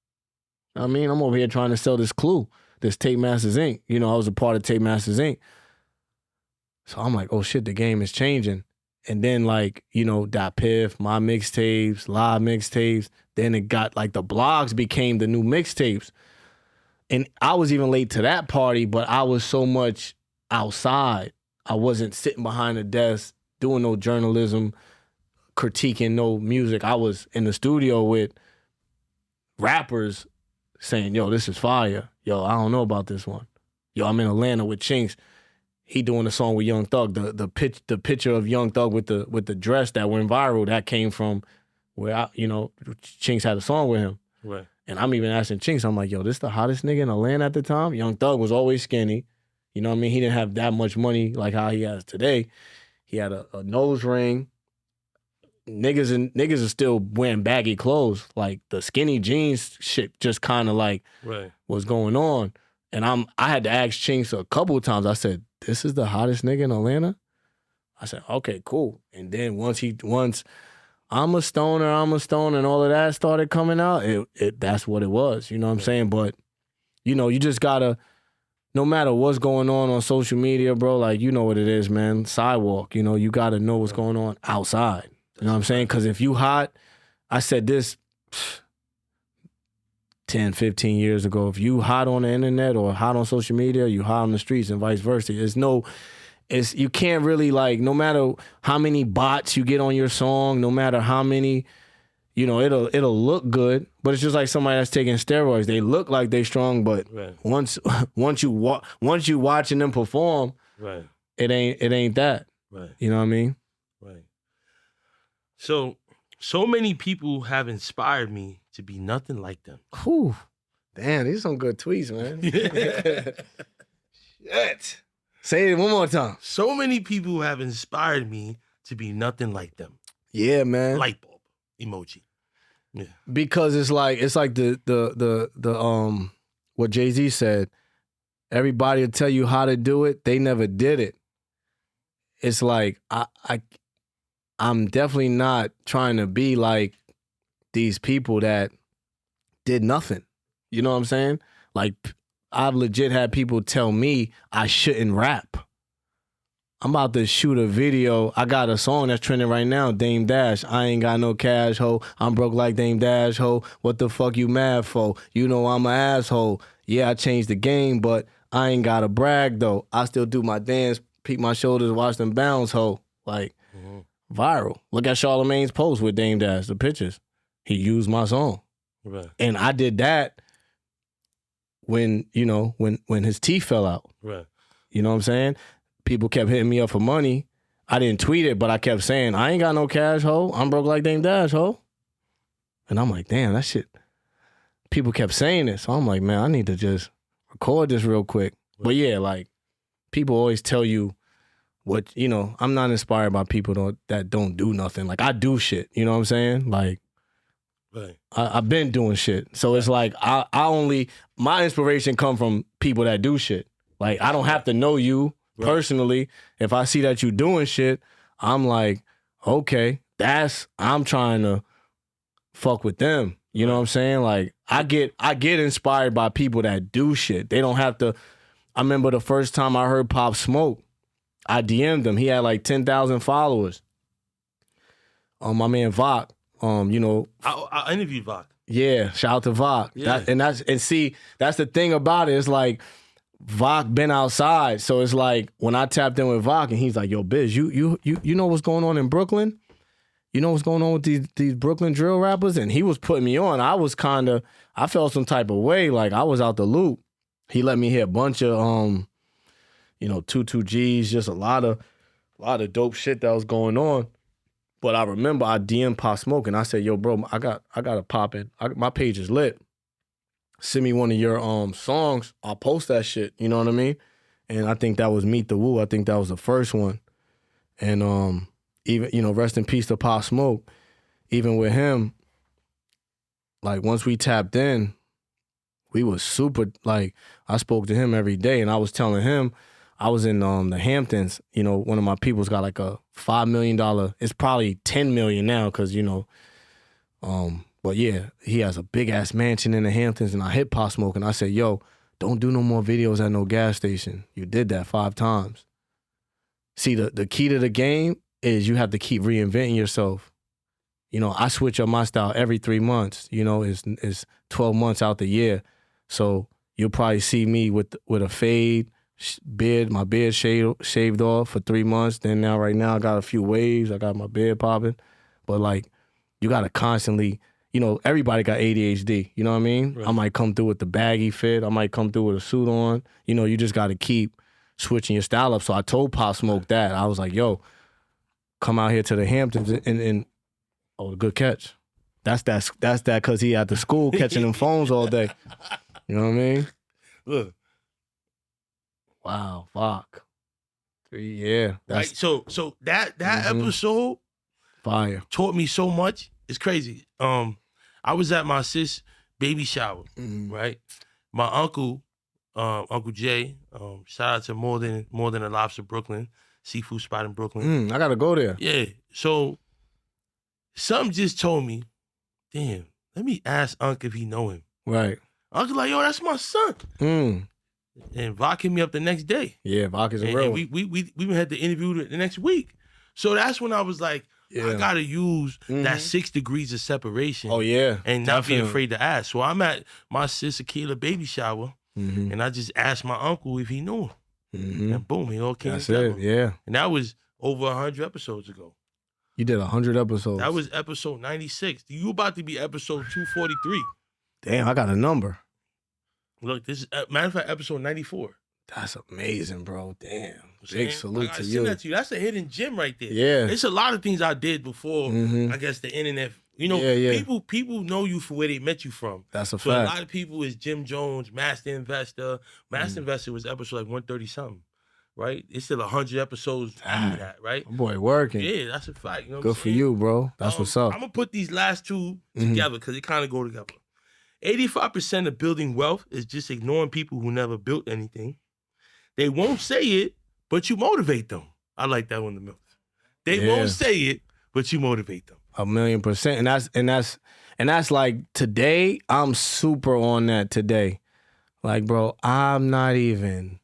I mean, I'm over here trying to sell this Clue, this Tape Masters Inc. I was a part of Tape Masters Inc. So I'm like, oh shit, the game is changing. And then like, Dat Piff, my mixtapes, live mixtapes. Then it got like the blogs became the new mixtapes. And I was even late to that party, but I was so much outside. I wasn't sitting behind a desk doing no journalism, critiquing no music. I was in the studio with rappers saying, yo, this is fire. Yo, I don't know about this one. Yo, I'm in Atlanta with Chinks. He doing a song with Young Thug. The picture of Young Thug with the dress that went viral, that came from where Chinks had a song with him. Right. And I'm even asking Chinks, I'm like, yo, this the hottest nigga in Atlanta at the time? Young Thug was always skinny. You know what I mean? He didn't have that much money like how he has today. He had a nose ring. Niggas are still wearing baggy clothes. Like the skinny jeans shit just kind of like was going on. And I had to ask Chinks a couple of times. I said, this is the hottest nigga in Atlanta? I said, okay, cool. And then once I'm a stoner, and all of that started coming out, that's what it was. You know what I'm saying? But, you just gotta, no matter what's going on social media, bro, like, you know what it is, man. Sidewalk, you gotta know what's going on outside. You know what I'm saying? Because if you hot, I said this 10, 15 years ago, if you hot on the internet or hot on social media, you hot on the streets and vice versa. You can't really, like, no matter how many bots you get on your song, no matter how many, it'll look good, but it's just like somebody that's taking steroids. They look like they strong, but once you watching them perform, it ain't that. Right. You know what I mean? Right. So many people have inspired me to be nothing like them. Whew. Damn, these are some good tweets, man. Shit. Say it one more time. So many people have inspired me to be nothing like them. Yeah, man. Light bulb emoji. Yeah. Because it's like the what Jay-Z said, everybody will tell you how to do it, they never did it. It's like I'm definitely not trying to be like these people that did nothing. You know what I'm saying? Like, I've legit had people tell me I shouldn't rap. I'm about to shoot a video. I got a song that's trending right now, Dame Dash. I ain't got no cash, ho. I'm broke like Dame Dash, ho. What the fuck you mad for? You know I'm an asshole. Yeah, I changed the game, but I ain't gotta brag, though. I still do my dance, peek my shoulders, watch them bounce, ho. Like, viral. Look at Charlemagne's post with Dame Dash, the pictures. He used my song. Right. And I did that when his teeth fell out. Right. You know what I'm saying? People kept hitting me up for money. I didn't tweet it, but I kept saying, I ain't got no cash, ho. I'm broke like Dame Dash, ho. And I'm like, damn, that shit. People kept saying it. So I'm like, man, I need to just record this real quick. Right. But yeah, like, people always tell you what, I'm not inspired by people that don't do nothing. Like, I do shit. You know what I'm saying? Like, right. I've been doing shit. So it's like, my inspiration come from people that do shit. Like, I don't have to know you personally. If I see that you doing shit, I'm like, okay, I'm trying to fuck with them. You know what I'm saying? Like, I get inspired by people that do shit. They don't have to. I remember the first time I heard Pop Smoke, I DM'd him. He had like 10,000 followers. My man Vok, I interviewed Vok. Yeah, shout out to Vok. Yeah. That's the thing about it. It's like, Vok been outside, so it's like when I tapped in with Vok and he's like, "Yo, Biz, you know what's going on in Brooklyn? You know what's going on with these Brooklyn drill rappers?" And he was putting me on. I felt some type of way, like I was out the loop. He let me hear a bunch of 22 G's, just a lot of dope shit that was going on. But I remember I DM'd Pop Smoke and I said, yo, bro, I got to pop in. My page is lit. Send me one of your songs. I'll post that shit. You know what I mean? And I think that was Meet the Woo. I think that was the first one. And even, you know, rest in peace to Pop Smoke. Even with him, like once we tapped in, we was super, like, I spoke to him every day and I was telling him, I was in the Hamptons, you know, one of my people's got like a $5 million, it's probably $10 million now because, you know, but yeah, he has a big ass mansion in the Hamptons and I hit Pop Smoke and I said, yo, don't do no more videos at no gas station. You did that 5 times. See, the key to the game is you have to keep reinventing yourself. You know, I switch up my style every 3 months. You know, it's 12 months out the year. So you'll probably see me with a fade, beard, my beard shaved off for 3 months. Then now, right now, I got a few waves. I got my beard popping. But like, you got to constantly, you know, everybody got ADHD. You know what I mean? Right. I might come through with the baggy fit. I might come through with a suit on. You know, you just got to keep switching your style up. So I told Pop Smoke that. I was like, yo, come out here to the Hamptons and oh, good catch. That's that because he at the school catching them phones all day. You know what I mean? Look. Wow, fuck. Yeah. Right. So that episode fire taught me so much. It's crazy. I was at my sis' baby shower, right? My uncle, Uncle Jay, shout out to More Than a Lobster Brooklyn, seafood spot in Brooklyn. I gotta go there. Yeah. So something just told me, damn, let me ask Unc if he know him. Right. Uncle like, yo, that's my son. And Vok hit me up the next day. Yeah, Vok is a real. And we had the interview the next week. So that's when I was like, I gotta use that 6 degrees of separation. Oh yeah, and not be afraid to ask. So I'm at my sis Akila baby shower, and I just asked my uncle if he knew him, and boom, he all came. That's together. it. Yeah, and that was over 100 episodes ago. You did 100 episodes. That was episode 96. You about to be episode 243. Damn, I got a number. Look, this is matter of fact, episode 94. That's amazing, bro. Damn. Big salute to you. Send that to you. That's a hidden gem right there. Yeah. It's a lot of things I did before, I guess, the internet. You know, people know you for where they met you from. That's a so fact. A lot of people is Jim Jones, Master Investor. Master Investor was episode like 130-something, right? It's still 100 episodes after that, right? My boy working. Yeah, that's a fact. You know what Good for you, bro. That's what's up. I'm going to put these last two together because they kind of go together. 85% of building wealth is just ignoring people who never built anything. They won't say it, but you motivate them. I like that one the most. They won't say it, but you motivate them. 1,000,000%. And that's like today, I'm super on that today. Like, bro, I'm not even,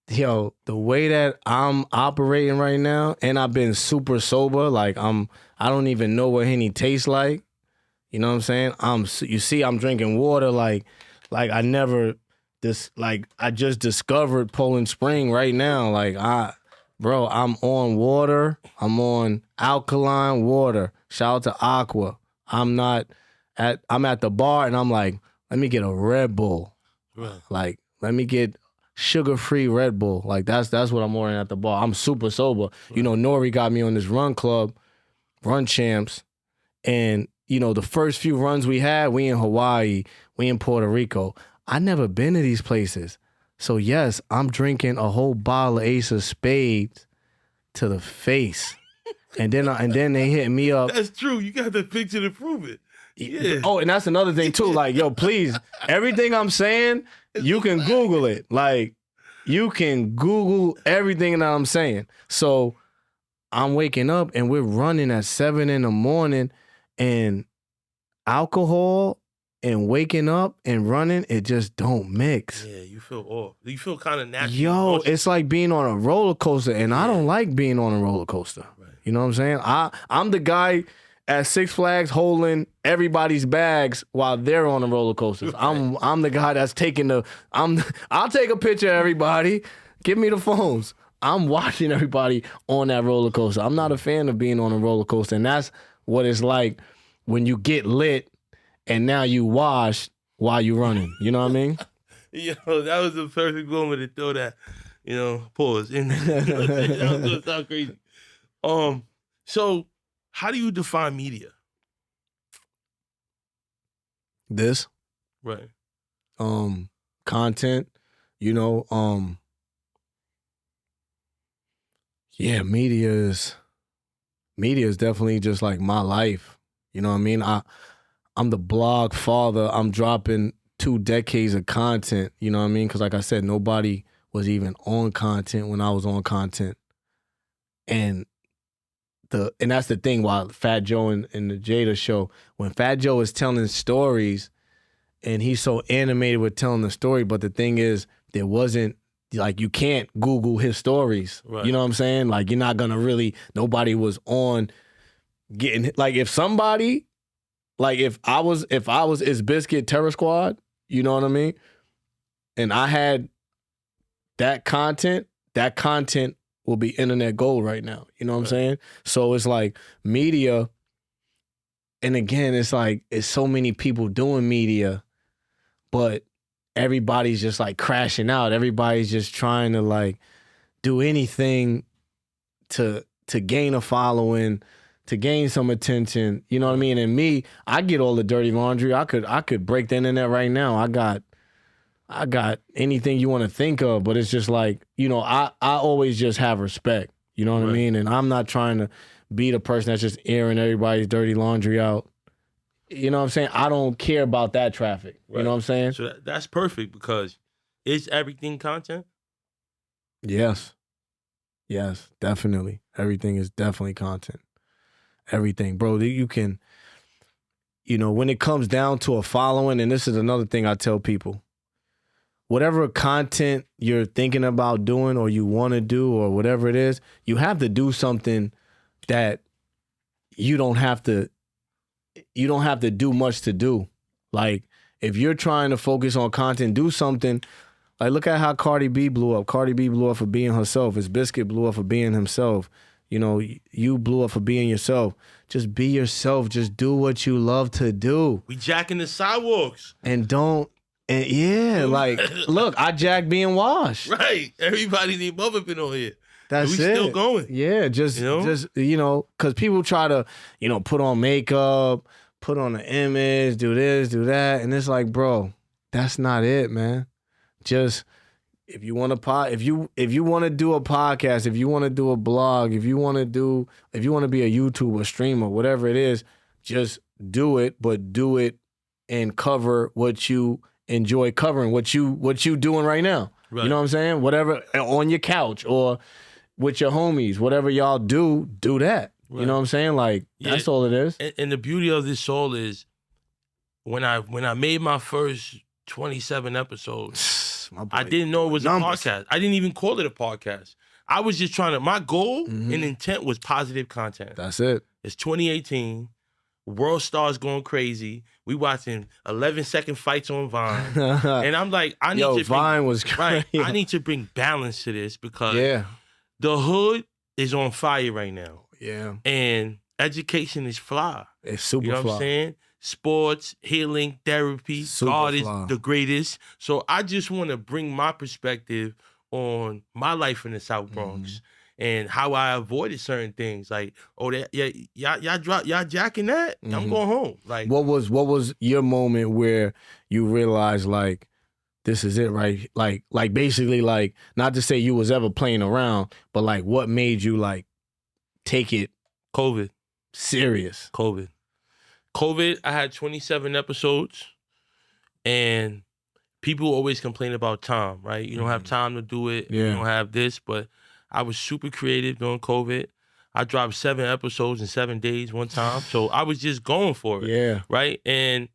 the way that I'm operating right now, and I've been super sober, like I don't even know what Henny tastes like. You know what I'm saying? You see, I'm drinking water like I never I just discovered Poland Spring right now. Like I'm on water. I'm on alkaline water. Shout out to Aqua. I'm at the bar and I'm like, let me get a Red Bull. Right. Like, let me get sugar-free Red Bull. Like that's what I'm ordering at the bar. I'm super sober. Right. You know, Nore got me on this run club, Run Champs, and you know, the first few runs we had, we in Hawaii, we in Puerto Rico. I never been to these places. So yes, I'm drinking a whole bottle of Ace of Spades to the face. And then they hit me up. That's true. You got the picture to prove it. Yeah. Oh, and that's another thing too. Like, yo, please, everything I'm saying, you can Google it. Like, you can Google everything that I'm saying. So I'm waking up and we're running at 7 a.m. and alcohol and waking up and running, it just don't mix. Yeah, you feel off. You feel kind of natural. Yo, it's like being on a roller coaster, and I don't like being on a roller coaster. Right. You know what I'm saying? I'm the guy at Six Flags holding everybody's bags while they're on the roller coasters. Right. I'm the guy that's taking I'll take a picture of everybody. Give me the phones. I'm watching everybody on that roller coaster. I'm not a fan of being on a roller coaster, and that's what it's like when you get lit and now you wash while you running. You know what I mean? Yo, that was the perfect moment to throw that, pause in there. That was gonna sound crazy. So how do you define media? This Right. content, you know, yeah, media is definitely just like my life. You know what I mean? I'm the blog father. I'm dropping 2 decades of content. You know what I mean? Because like I said, nobody was even on content when I was on content. And that's the thing. While Fat Joe and the Jada show, when Fat Joe is telling stories, and he's so animated with telling the story, but the thing is, there wasn't, like, you can't Google his stories. Right. You know what I'm saying? Like, you're not gonna really. Nobody was on getting, like, if somebody, like, if I was ITSBIZKIT Terror Squad, you know what I mean? And I had that content will be internet gold right now. You know what I'm saying? So it's like media, and again, it's like, it's so many people doing media, but everybody's just like crashing out. Everybody's just trying to like do anything to gain a following, to gain some attention. You know what I mean? And me, I get all the dirty laundry. I could break the internet right now. I got anything you want to think of, but it's just like, you know, I always just have respect. You know what I mean? And I'm not trying to be the person that's just airing everybody's dirty laundry out. You know what I'm saying? I don't care about that traffic. Right. You know what I'm saying? So that's perfect, because is everything content? Yes, definitely. Everything is definitely content. Everything, bro. You can, you know, when it comes down to a following, and this is another thing I tell people, whatever content you're thinking about doing or you want to do or whatever it is, you have to do something that you don't have to do much to do. Like, if you're trying to focus on content, do something. Like, look at how Cardi B blew up. Cardi B blew up for being herself. ITSBIZKIT blew up for being himself. You know, you blew up for being yourself. Just be yourself. Just do what you love to do. We jacking the sidewalks. And yeah, like, look, I jack being washed. Right. Everybody need mother been on here. That's and we still going. Yeah, just, you know, because people try to, you know, put on makeup, put on an image, do this, do that. And it's like, bro, that's not it, man. Just, if you want to if you want to do a podcast, if you want to do a blog, if you want to be a YouTuber, streamer, whatever it is, just do it, but do it and cover what you enjoy covering, what you doing right now. Right. You know what I'm saying? Whatever, on your couch or with your homies, whatever y'all do that. Right. You know what I'm saying? Like, that's all it is. And the beauty of this all is, when I made my first 27 episodes, I didn't know it was a podcast. I didn't even call it a podcast. I was just trying to, my goal and intent was positive content. That's it. It's 2018. World stars going crazy. We watching 11-second fights on Vine. And I'm like, I need to bring balance to this, because the hood is on fire right now. Yeah. And education is fly. It's super fly. You know what I'm saying? Sports, healing, therapy, God is the greatest. So I just want to bring my perspective on my life in the South Bronx and how I avoided certain things. Like, y'all jacking that? I'm going home. Like, what was your moment where you realized, like, this is it, right? Like basically, like, not to say you was ever playing around, but like, what made you like take it COVID serious? COVID, I had 27 episodes, and people always complain about time, right? You don't have time to do it. You don't have this, but I was super creative during COVID. I dropped 7 episodes in 7 days one time. So I was just going for it. Yeah. Right? And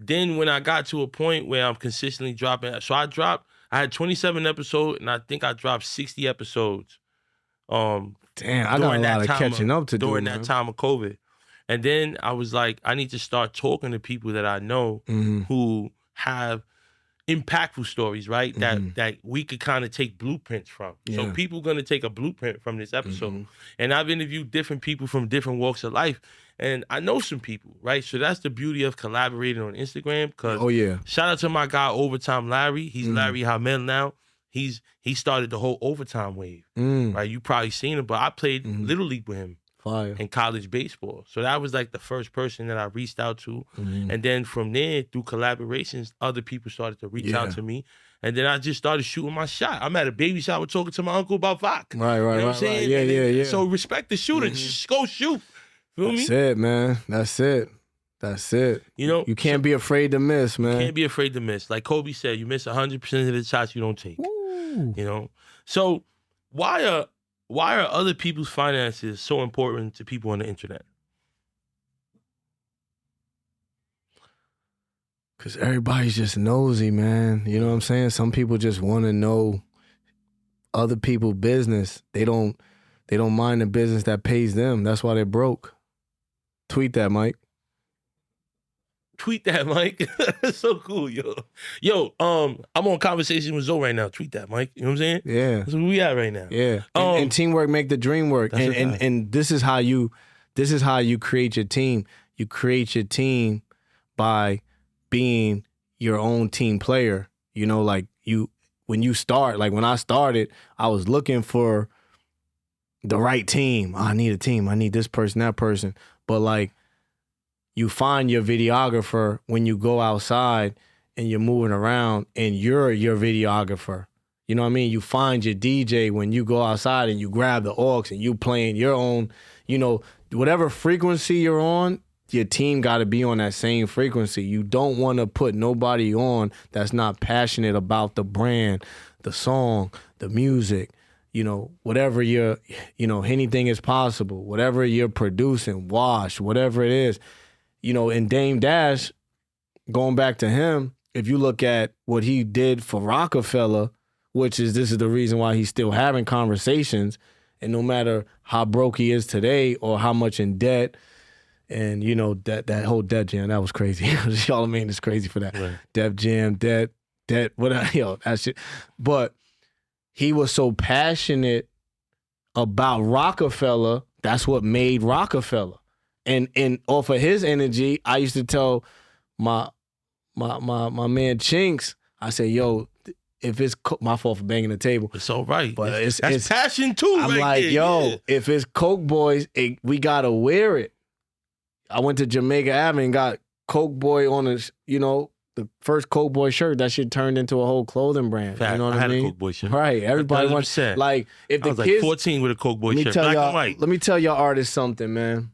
then when I got to a point where I'm consistently dropping, so I had 27 episodes, and I think I dropped 60 episodes. Damn, I got a lot of catching up to do during that time of COVID. And then I was like, I need to start talking to people that I know who have impactful stories, right? That we could kind of take blueprints from. Yeah. So people going to take a blueprint from this episode. And I've interviewed different people from different walks of life. And I know some people, right? So that's the beauty of collaborating on Instagram. Because shout out to my guy, Overtime Larry. He's Larry Hamel now. He started the whole overtime wave, right? You probably seen him, but I played Little League with him. Fire. in college baseball. So that was like the first person that I reached out to. And then from there, through collaborations, other people started to reach out to me. And then I just started shooting my shot. I'm at a baby shower talking to my uncle about vodka. Right, You know what I'm saying? Yeah. So respect the shooter. Just go shoot. Feel me? That's it, man. That's it. You know, you can't be afraid to miss, man. Can't be afraid to miss. Like Kobe said, you miss 100% of the shots you don't take. Ooh. You know? So why are other people's finances so important to people on the internet? Because everybody's just nosy, man. You know what I'm saying? Some people just want to know other people's business. They don't mind the business that pays them. That's why they're broke. Tweet that, Mike. Tweet that, Mike. That's so cool, yo. I'm on Conversation with Zoe right now. Tweet that, Mike. You know what I'm saying? Yeah. That's where we at right now. Yeah. And teamwork make the dream work. And this is how you create your team. You create your team by being your own team player. You know, like when you start, like when I started, I was looking for the right team. I need a team. I need this person, that person. But like, you find your videographer when you go outside and you're moving around and you're your videographer. You know what I mean? You find your DJ when you go outside and you grab the aux and you playing your own, you know, whatever frequency you're on, your team got to be on that same frequency. You don't want to put nobody on that's not passionate about the brand, the song, the music, you know, whatever you're, you know, anything is possible. Whatever you're producing, Wash, whatever it is. You know, in Dame Dash, going back to him, if you look at what he did for Rockefeller, this is the reason why he's still having conversations, and no matter how broke he is today or how much in debt, and you know, that whole Def Jam, that was crazy. Charlamagne is crazy for that. Right. Def Jam, debt, whatever, that shit. But he was so passionate about Rockefeller, that's what made Rockefeller. And off of his energy, I used to tell my man Chinks, I said, yo, if it's my fault for banging the table. It's all right. But it's passion too. I'm like, yo, if it's Coke Boys, we gotta wear it. I went to Jamaica Avenue and got Coke Boy on the first Coke Boy shirt. That shit turned into a whole clothing brand. Fact, you know what I had mean? a Coke Boy shirt. Right. Everybody wants, like, if the I was kids, like 14 with a Coke Boy shirt. Black and white. Let me tell y'all artists something, man.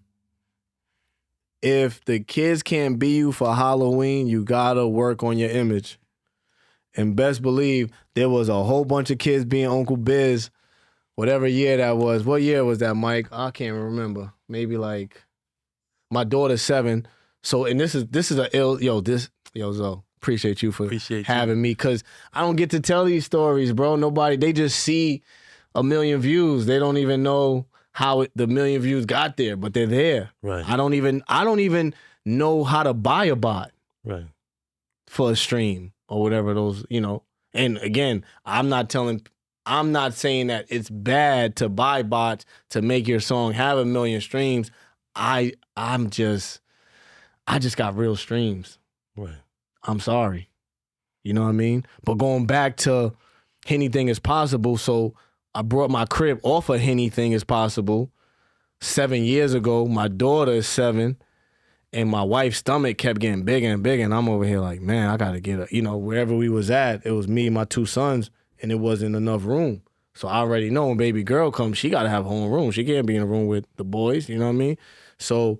If the kids can't be you for Halloween, you gotta work on your image. And best believe there was a whole bunch of kids being Uncle Biz, whatever year that was. What year was that, Mike? I can't remember. Maybe like my daughter's 7. So, and this is a ill, yo, Zo, appreciate you for having me, because I don't get to tell these stories, bro. They just see 1 million views. They don't even know how the 1 million views got there, but they're there. Right. I don't even know how to buy a bot. Right. For a stream or whatever those, you know. And again, I'm not saying that it's bad to buy bots to make your song have 1 million streams. I just got real streams. Right. I'm sorry. You know what I mean? But going back to anything is possible, so I brought my crib off of anything is possible 7 years ago. My daughter is 7, and my wife's stomach kept getting bigger and bigger, and I'm over here like, man, I got to get wherever we was at, it was me and my 2 sons, and it wasn't enough room. So I already know when baby girl comes, she got to have her own room. She can't be in a room with the boys, you know what I mean? So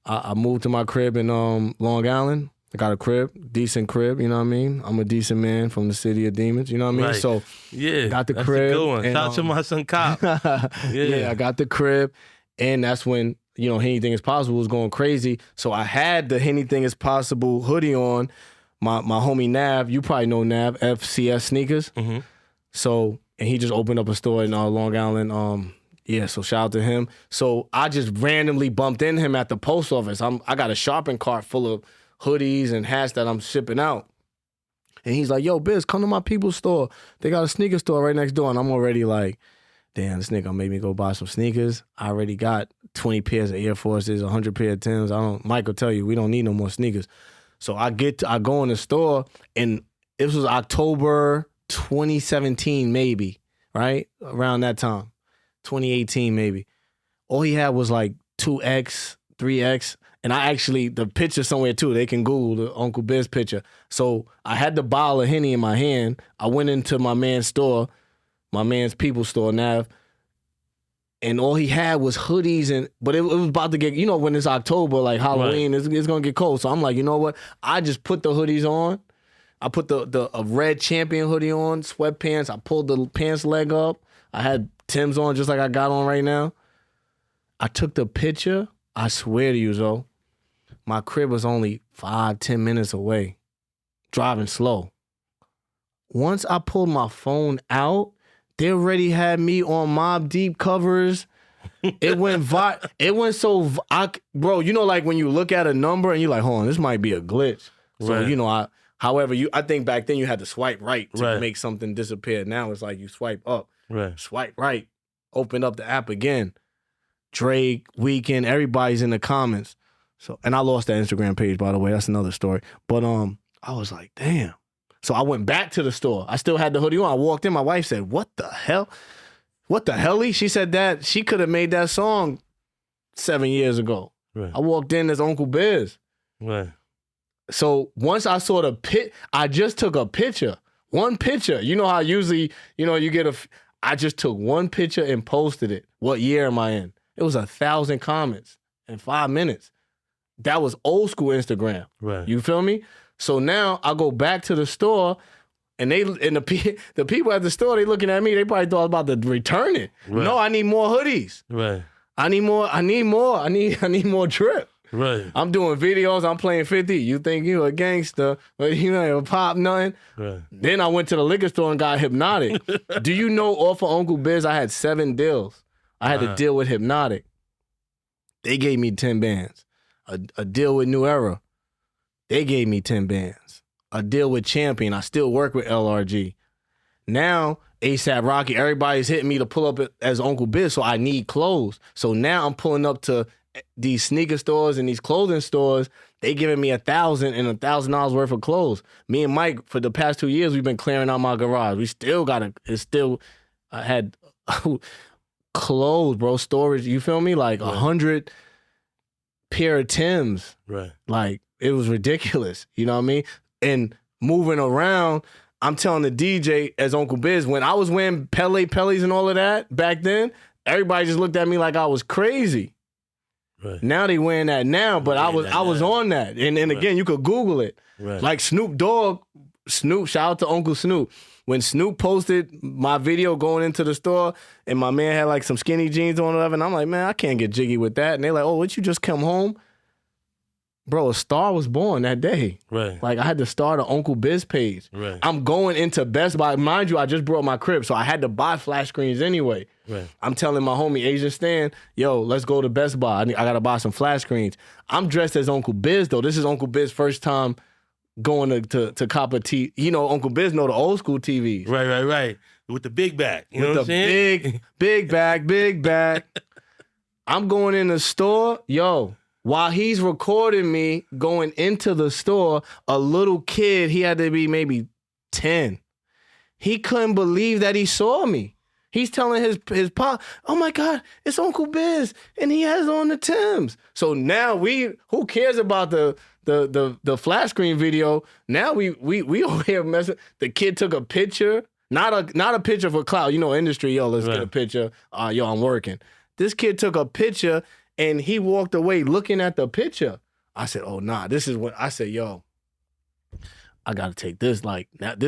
I moved to my crib in Long Island. I got a crib, decent crib, you know what I mean? I'm a decent man from the city of demons, you know what I mean? Right. So yeah, got the that's crib. A good one. And, shout out to my son Cop. Yeah, I got the crib, and that's when, you know, Anything is Possible was going crazy. So I had the Anything is Possible hoodie on. My homie Nav, you probably know Nav, FCS Sneakers. Mm-hmm. So, and he just opened up a store in Long Island. So shout out to him. So I just randomly bumped into him at the post office. I got a shopping cart full of hoodies and hats that I'm shipping out. And he's like, yo, Biz, come to my people's store. They got a sneaker store right next door. And I'm already like, damn, this nigga made me go buy some sneakers. I already got 20 pairs of Air Forces, 100 pair of Timbs. Mike will tell you, we don't need no more sneakers. So I go in the store, and this was October 2017, maybe, right? Around that time. 2018, maybe. all he had was like 2X, 3X. And I actually, the picture somewhere too, they can Google the Uncle Biz picture. So I had the bottle of Henny in my hand. I went into my man's store, my man's people store, Nav, and all he had was hoodies. But it was about to get, you know, when it's October, like Halloween, it's going to get cold. So I'm like, you know what? I just put the hoodies on. I put a red Champion hoodie on, sweatpants. I pulled the pants leg up. I had Tim's on just like I got on right now. I took the picture. I swear to you, Zo, my crib was only 5-10 minutes away, driving slow. Once I pulled my phone out, they already had me on Mobb Deep covers. It went bro, you know, like when you look at a number and you're like, hold on, this might be a glitch. So, you know, I think back then you had to swipe right to make something disappear. Now it's like you swipe up, swipe right, open up the app again. Drake, Weeknd, everybody's in the comments. So, and I lost that Instagram page, by the way. That's another story. But I was like, damn. So I went back to the store. I still had the hoodie on. I walked in. My wife said, what the hell? What the helly? She said that she could have made that song 7 years ago. Right. I walked in as Uncle Biz. Right. So once I saw I just took a picture. One picture. You know how usually, you know, you get I just took one picture and posted it. What year am I in? It was 1,000 comments in 5 minutes. That was old school Instagram. Right. You feel me? So now I go back to the store, and the people at the store, they looking at me. They probably thought I was about to return it. Right. No, I need more hoodies. Right. I need more. I need more drip. Right. I'm doing videos. I'm playing 50. You think you a gangster, but you ain't pop nothing. Right. Then I went to the liquor store and got Hypnotic. Do you know off of Uncle Biz, I had 7 deals. I had to deal with Hypnotic. They gave me 10 bands. A deal with New Era. They gave me 10 bands. A deal with Champion. I still work with LRG. Now, ASAP Rocky, everybody's hitting me to pull up as Uncle Biz, so I need clothes. So now I'm pulling up to these sneaker stores and these clothing stores. They giving me $1,000 and $1,000 worth of clothes. Me and Mike, for the past 2 years, we've been clearing out my garage. We still I had clothes, bro, storage. You feel me? Like 100 pair of Timbs. Right. Like, it was ridiculous. You know what I mean? And moving around, I'm telling the DJ as Uncle Biz, when I was wearing Pelés and all of that back then, everybody just looked at me like I was crazy. Right. Now they wearing that now, but I was on that. And again, you could Google it. Right. Like Snoop, shout out to Uncle Snoop. When Snoop posted my video going into the store and my man had like some skinny jeans on or whatever, and I'm like, man, I can't get jiggy with that. And they're like, oh, what, you just come home? Bro, a star was born that day. Right. Like, I had to start an Uncle Biz page. Right. I'm going into Best Buy. Mind you, I just brought my crib, so I had to buy flash screens anyway. Right. I'm telling my homie, Asian Stan, yo, let's go to Best Buy. I got to buy some flash screens. I'm dressed as Uncle Biz, though. This is Uncle Biz's first time going to cop a TV. You know, Uncle Biz know the old school TVs. Right. With the big back. You know what I'm saying? Big bag. I'm going in the store. Yo, while he's recording me going into the store, a little kid, he had to be maybe 10. He couldn't believe that he saw me. He's telling his pop, oh my God, it's Uncle Biz, and he has on the Timbs. So now who cares about the flash screen video? Now we over here messing. The kid took a picture, not a picture for clout. You know, industry, yo, let's get a picture. Yo, I'm working. This kid took a picture and he walked away looking at the picture. I said, oh nah, this is what I said, yo, I gotta take this. Like that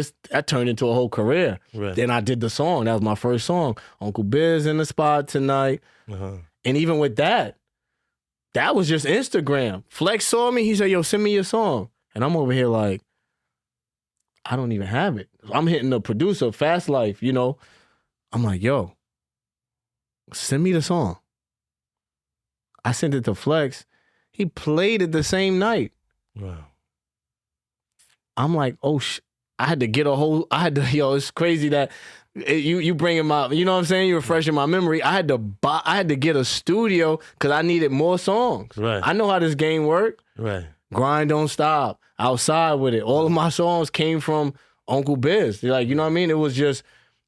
turned into a whole career. Right. Then I did the song. That was my first song. Uncle Biz in the spot tonight. Uh-huh. And even with that was just Instagram. Flex saw me, he said, yo, send me your song. And I'm over here like, I don't even have it. I'm hitting the producer, Fast Life, you know. I'm like, yo, send me the song. I sent it to Flex. He played it the same night. Wow. I'm like, oh, I had to get it's crazy that you bring him out. You know what I'm saying? You're refreshing my memory. I had to get a studio because I needed more songs. Right. I know how this game worked. Right. Grind Don't Stop. Outside with it. All of my songs came from Uncle Biz. Like, you know what I mean? It was just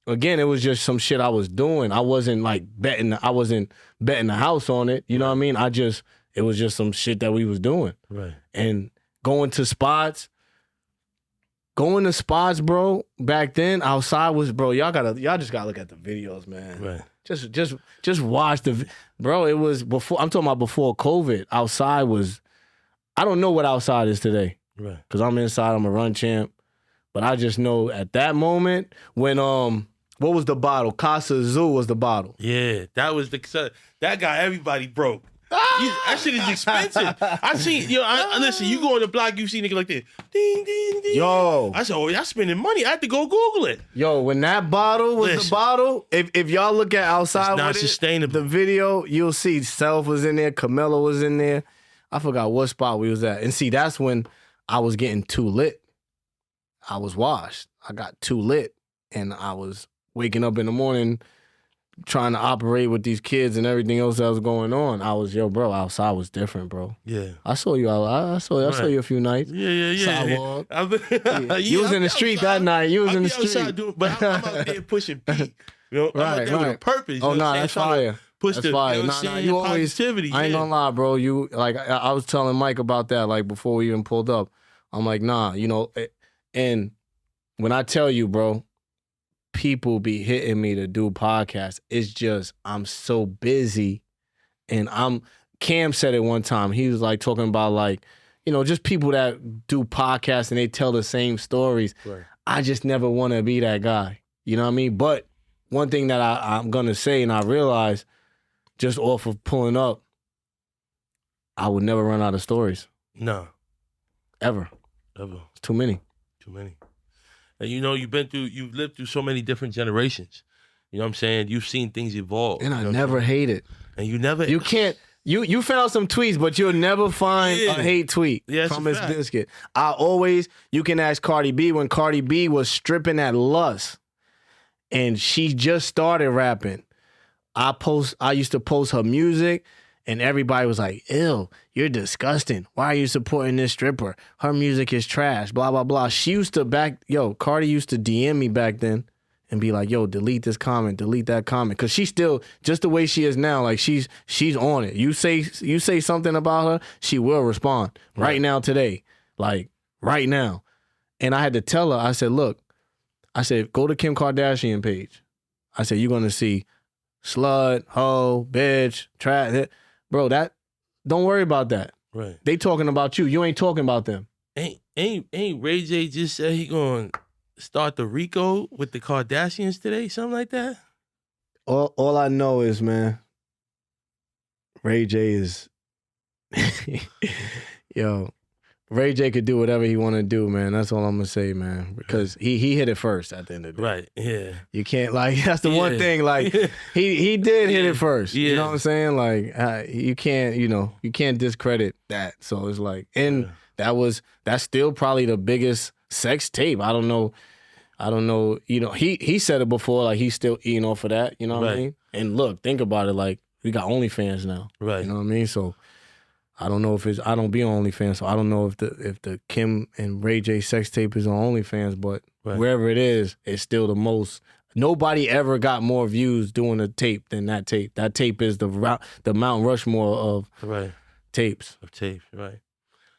again, it was just some shit I was doing. I wasn't like betting the house on it. You know what I mean? It was just some shit that we was doing. Right. And going to spots, bro, back then outside was, bro, y'all just gotta look at the videos, man. Right. Just watch bro, it was before, I'm talking about before COVID. Outside was, I don't know what outside is today. Right. Because I'm inside, I'm a run champ. But I just know at that moment when, what was the bottle? Casa Azul was the bottle. Yeah, that was that got everybody broke. That shit is expensive. I seen, listen, you go on the block, you see nigga like this. Ding, ding, ding. Yo. I said, oh, y'all spending money. I had to go Google it. Yo, when that bottle was the bottle, if y'all look at outside it's not with sustainable. The video, you'll see Self was in there, Camilla was in there. I forgot what spot we was at. And see, that's when I was getting too lit. I was washed. I got too lit. And I was waking up in the morning trying to operate with these kids and everything else that was going on. I was, bro, outside was different, bro. Yeah. I saw you out. I saw you a few nights. Yeah. Sidewalk. Yeah. You was in the street that night. You was in the street. But I'm out there pushing beat. I'm out there with a purpose. Oh, no, that's fire. Push that's the fire. You always, positivity. I ain't gonna lie, bro. You, like, I was telling Mike about that, like, before we even pulled up. I'm like, nah, and when I tell you, bro, people be hitting me to do podcasts. It's just, I'm so busy. And Cam said it one time. He was like talking about like, just people that do podcasts and they tell the same stories. Right. I just never want to be that guy. You know what I mean? But one thing that I'm going to say, and I realize just off of pulling up, I would never run out of stories. No. Ever. It's too many. And you've lived through so many different generations. You know what I'm saying? You've seen things evolve. And I never hate it. And you can't, you found some tweets, but you'll never find a hate tweet from ITSBIZKIT. You can ask Cardi B when Cardi B was stripping at Lust and she just started rapping. I used to post her music and everybody was like, ew, you're disgusting. Why are you supporting this stripper? Her music is trash, blah, blah, blah. Cardi used to DM me back then and be like, yo, delete this comment, delete that comment. Because she's still, just the way she is now, like she's on it. You say something about her, she will respond. Right now, today. Like, right now. And I had to tell her, I said, look, go to Kim Kardashian page. I said, you're going to see slut, hoe, bitch, trash. Bro, don't worry about that. Right. They talking about you. You ain't talking about them. Ain't Ray J just said he gonna start the RICO with the Kardashians today? Something like that? All I know is, man, Ray J is Ray J could do whatever he want to do, man. That's all I'm going to say, man. Because he hit it first at the end of the day. Right, yeah. You can't, like, that's the one thing, like, he did hit it first. You know what I'm saying? Like, you can't, you can't discredit that. So it's like, and that's still probably the biggest sex tape. I don't know, he said it before, like, he's still eating off of that, you know what I mean? And look, think about it, like, we got OnlyFans now. Right. You know what I mean? So I don't know if I don't be on OnlyFans, so I don't know if the Kim and Ray J sex tape is on OnlyFans, but wherever it is, it's still the most. Nobody ever got more views doing a tape than that tape. That tape is the Mount Rushmore of tapes. Of tapes, right.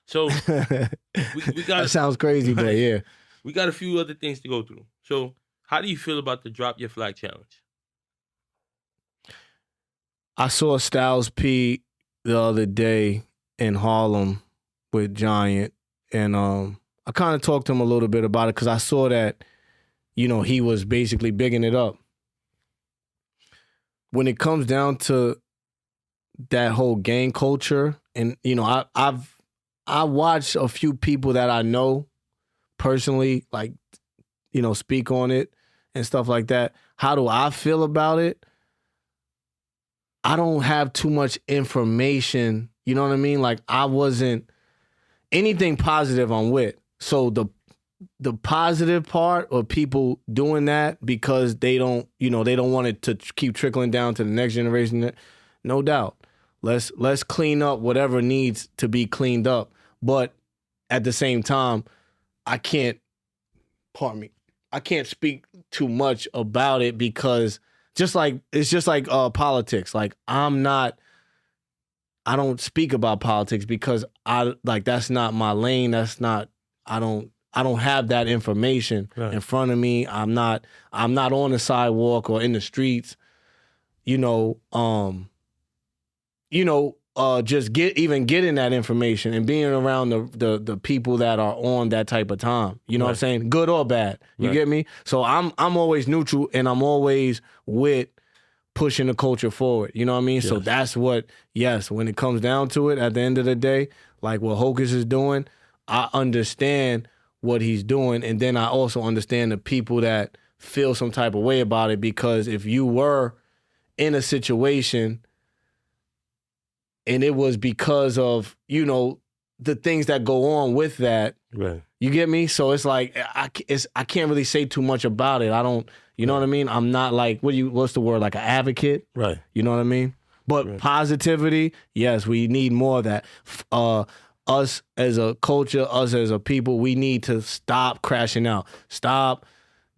So we got. That sounds crazy, but yeah. We got a few other things to go through. So how do you feel about the Drop Your Flag Challenge? I saw Styles P the other day in Harlem with Giant, and I kind of talked to him a little bit about it because I saw that, he was basically bigging it up. When it comes down to that whole gang culture, and I watched a few people that I know personally, like, speak on it and stuff like that. How do I feel about it? I don't have too much information, you know what I mean? Like, I wasn't anything positive I'm with. So the positive part of people doing that because they don't want it to keep trickling down to the next generation, no doubt. Let's clean up whatever needs to be cleaned up. But at the same time, I can't, pardon me, speak too much about it because it's just like politics. Like I don't speak about politics because that's not my lane. I don't have that information in front of me. I'm not on the sidewalk or in the streets, just getting that information and being around the people that are on that type of time. You know what I'm saying? Good or bad. You get me? So I'm always neutral and I'm always with pushing the culture forward. You know what I mean? Yes. So that's when it comes down to it, at the end of the day, like what Hocus is doing, I understand what he's doing. And then I also understand the people that feel some type of way about it, because if you were in a situation and it was because of, the things that go on with that, right? You get me? So it's like, I can't really say too much about it. I don't, you know what I mean? I'm not like, what's the word? Like an advocate? Right. You know what I mean? But positivity, yes, we need more of that. Us as a culture, us as a people, we need to stop crashing out. Stop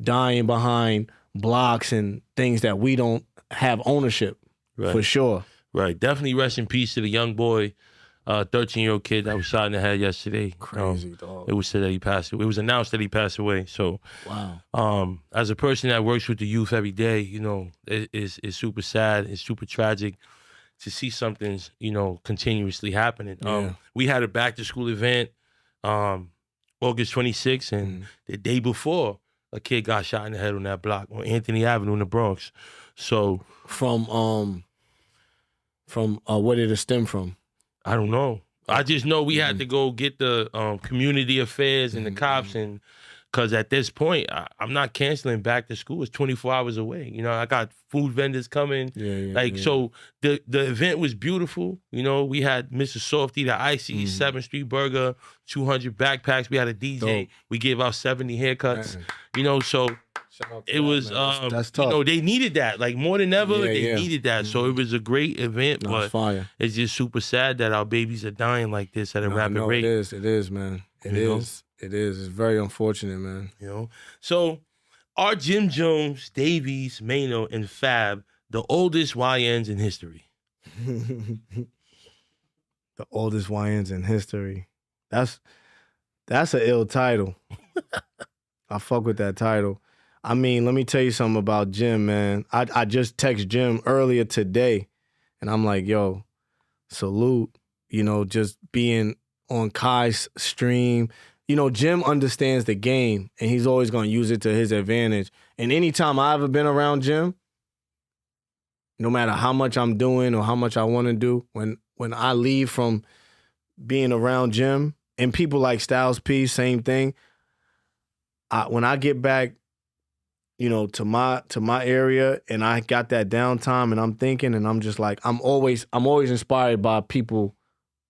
dying behind blocks and things that we don't have ownership, for sure. Right. Definitely rest in peace to the young boy, 13-year-old kid that was shot in the head yesterday. Crazy, dog. It was said that he passed away. It was announced that he passed away. So, wow. As a person that works with the youth every day, it's super sad. It's super tragic to see something's, continuously happening. We had a back to school event, August 26th, and the day before, a kid got shot in the head on that block on Anthony Avenue in the Bronx. So from where did it stem from? I don't know. I just know we had to go get the community affairs and the cops, and because at this point, I'm not canceling back to school. It's 24 hours away. I got food vendors coming. So the event was beautiful. We had Mr. Softy, the Icy, 7th Street Burger, 200 backpacks. We had a DJ. Dope. We gave out 70 haircuts. So it was, that's tough. they needed that. Like more than ever, they needed that. So it was a great event, but it's just super sad that our babies are dying like this at a rapid rate. It is, man. It is. It's very unfortunate, man. So are Jim Jones, Davies, Mano, and Fab the oldest YNs in history? The oldest YNs in history. That's an ill title. I fuck with that title. I mean, let me tell you something about Jim, man. I just texted Jim earlier today, and I'm like, yo, salute, just being on Kai's stream. Jim understands the game, and he's always going to use it to his advantage. And anytime I've ever been around Jim, no matter how much I'm doing or how much I want to do, when I leave from being around Jim, and people like Styles P, same thing, when I get back, to my area, and I got that downtime, and I'm thinking, and I'm just like, I'm always inspired by people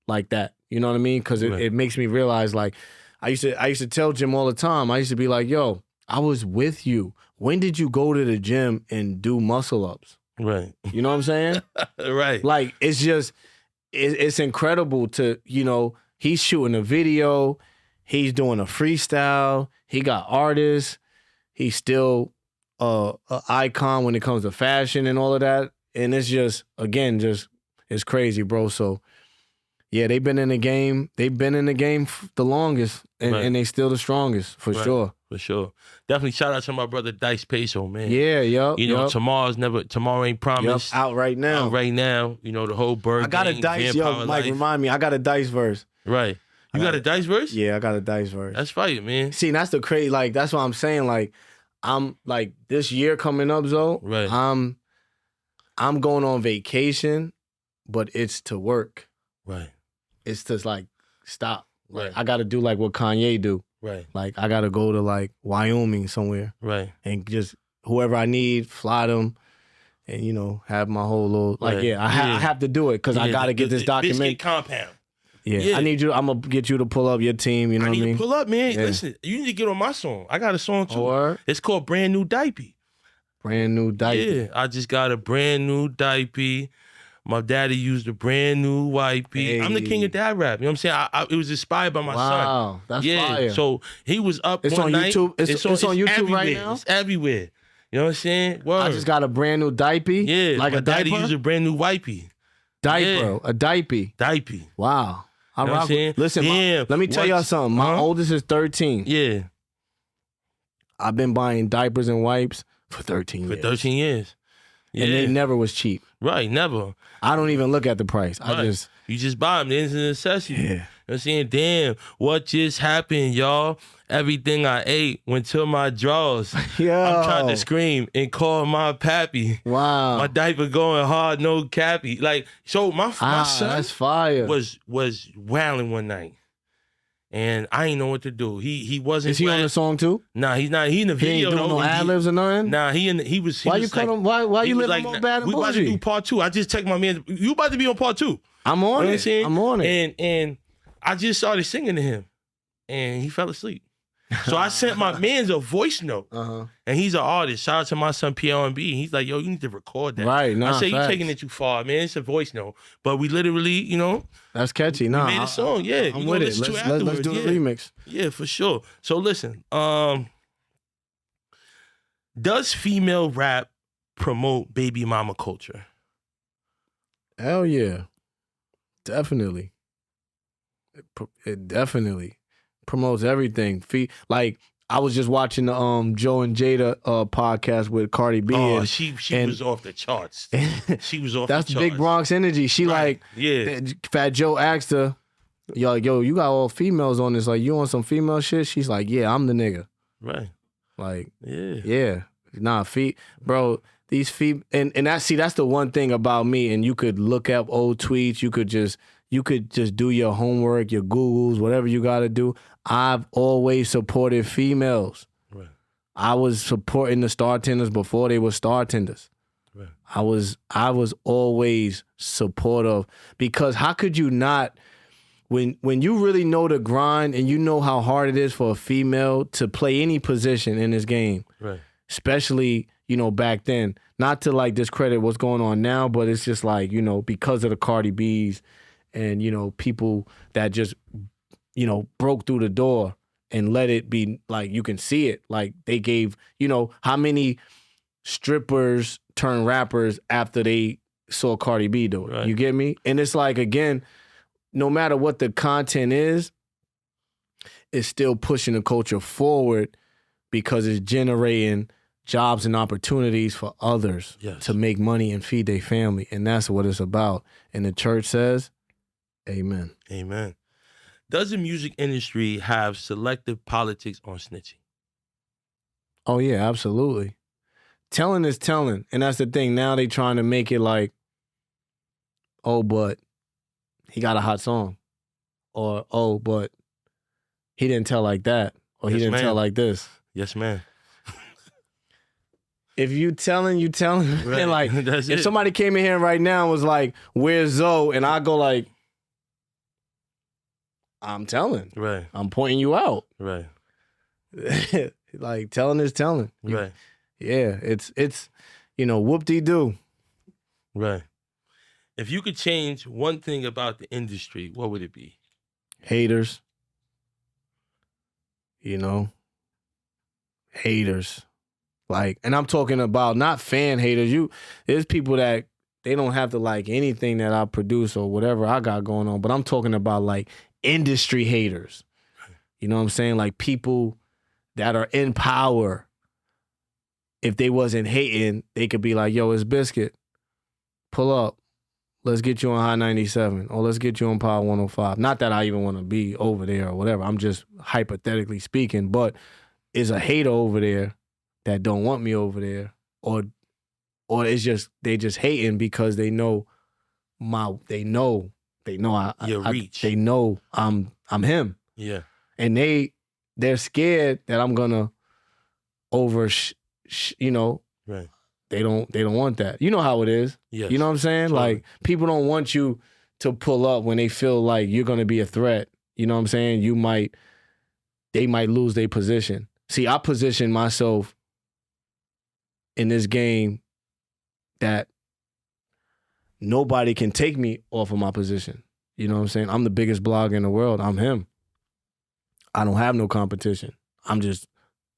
like that. You know what I mean? Because it makes me realize, like, I used to tell Jim all the time. I used to be like, yo, I was with you. When did you go to the gym and do muscle ups? Right. You know what I'm saying? Right. Like, it's just, it's incredible to, he's shooting a video, he's doing a freestyle, he got artists, he's still an icon when it comes to fashion and all of that. And it's just, again, it's crazy, bro. So, yeah, they've been in the game. They've been in the game the longest, and they still the strongest, for sure. For sure. Definitely shout out to my brother Dice Peso, man. Yeah, tomorrow ain't promised. Out right now. The whole bird. I got a Dice, Mike, remind me, I got a Dice verse. Right. You got a Dice verse? Yeah, I got a Dice verse. That's fire, man. See, that's the crazy, like, that's what I'm saying, like, I'm, like, this year coming up, Zo, right. I'm going on vacation, but it's to work. Right. It's to, like, stop. Right. I got to do, like, what Kanye do. Right. Like, I got to go to, like, Wyoming somewhere. Right. And just whoever I need, fly them, and, have my whole little, like, I have to do it because I got to get this document. BIZKIT compound. Yeah. I need you, I'm going to get you to pull up your team, you know what I mean? I need to pull up, man. Yeah. Listen, you need to get on my song. I got a song, too. Or, it's called Brand New Diaper. Brand New Diaper. Yeah, I just got a brand new diaper. My daddy used a brand new wifey. I'm the king of dad rap. You know what I'm saying? It was inspired by my son. Wow, that's Yeah. fire. So he was up It's one on night. YouTube. It's on YouTube everywhere. right now? It's everywhere. You know what I'm saying? Word. I just got a brand new diaper. Yeah. Like my a daddy diaper. used a brand new wifey. Diaper. Yeah. A diaper. Diaper. Wow. I You know what rock I'm saying? with, listen, Damn. let me tell y'all something. My oldest is 13. Yeah. I've been buying diapers and wipes for 13 years. For 13 years. Yeah. And they never was cheap. Right, never. I don't even look at the price. Right. You just buy them. It's a necessity. Yeah. You know what I'm saying? Damn, what just happened, y'all? Everything I ate went to my drawers. Yo. I'm trying to scream and call my pappy. Wow. My diaper going hard, no cappy. Like, so my son that's fire. was wailing one night. And I ain't know what to do. He wasn't. Is he on the song too? Nah, he's not. He in the He video. ain't doing though. no ad-libs or nothing? Nah, he was. Why you was cut him? Why he you was living more bad and we about to bougie? do part 2. I just text my man. You about to be on part 2. I'm on You know what I'm it. saying? I'm on it. And I just started singing to him, and he fell asleep. So I sent my man's a voice note, and he's an artist. Shout out to my son PLNB. He's like, yo, you need to record that. Right, I nah, said, you facts. taking it too far, man. It's a voice note, but we literally, you know, That's catchy. we Nah, made a song. Yeah, I'm you with gonna it. listen to Let's afterwards. do the Yeah. remix. Yeah, for sure. So listen, does female rap promote baby mama culture? Hell yeah, definitely. It definitely promotes everything. Like I was just watching the Joe and Jada podcast with Cardi B. Oh, and she and- was off the charts. She was off That's the charts. Big Bronx energy. She Right. Yeah. Fat Joe asked her, yo, you got all females on this. Like, you want some female shit? She's like, yeah, I'm the nigga. Right. Like, Yeah. yeah. Nah, bro, these and that's the one thing about me, and you could look up old tweets, you could just do your homework, your Googles, whatever you gotta do. I've always supported females. Right. I was supporting the Startenders before they were Startenders. Right. I was always supportive, because how could you not, when you really know the grind and you know how hard it is for a female to play any position in this game, Right. especially, back then, not to like discredit what's going on now, but it's just like, because of the Cardi B's and, people that just, broke through the door and let it be, like, you can see it. Like, they gave, how many strippers turn rappers after they saw Cardi B do it. Right. You get me? And it's like, again, no matter what the content is, it's still pushing the culture forward because it's generating jobs and opportunities for others to make money and feed their family. And that's what it's about. And the church says, amen. Amen. Does the music industry have selective politics on snitching? Oh, yeah, absolutely. Telling is telling. And that's the thing. Now they trying to make it like, oh, but he got a hot song. Or, oh, but he didn't tell like that. Or he didn't tell like this. Yes, man. If you telling, you telling. Right. And like, That's if it. somebody came in here right now and was like, where's Zoe? And I go like, I'm telling. Right. I'm pointing you out. Right. Like, telling is telling. Right. Yeah, it's whoop-de-doo. Right. If you could change one thing about the industry, what would it be? Haters. Haters. Like, and I'm talking about not fan haters. There's people that they don't have to like anything that I produce or whatever I got going on, but I'm talking about like industry haters. You know what I'm saying? Like people that are in power. If they wasn't hating, they could be like, yo, it's Biscuit. Pull up. Let's get you on High 97 or let's get you on Power 105. Not that I even want to be over there or whatever. I'm just hypothetically speaking, but is a hater over there that don't want me over there, or it's just they just hating because they know I Your reach. they know I'm him. Yeah. And they're scared that I'm gonna Right. They don't want that. You know how it is. Yes. You know what I'm saying? Totally. Like people don't want you to pull up when they feel like you're gonna be a threat. You know what I'm saying? They might lose their position. See, I position myself in this game that nobody can take me off of my position. You know what I'm saying? I'm the biggest blogger in the world. I'm him. I don't have no competition. I'm just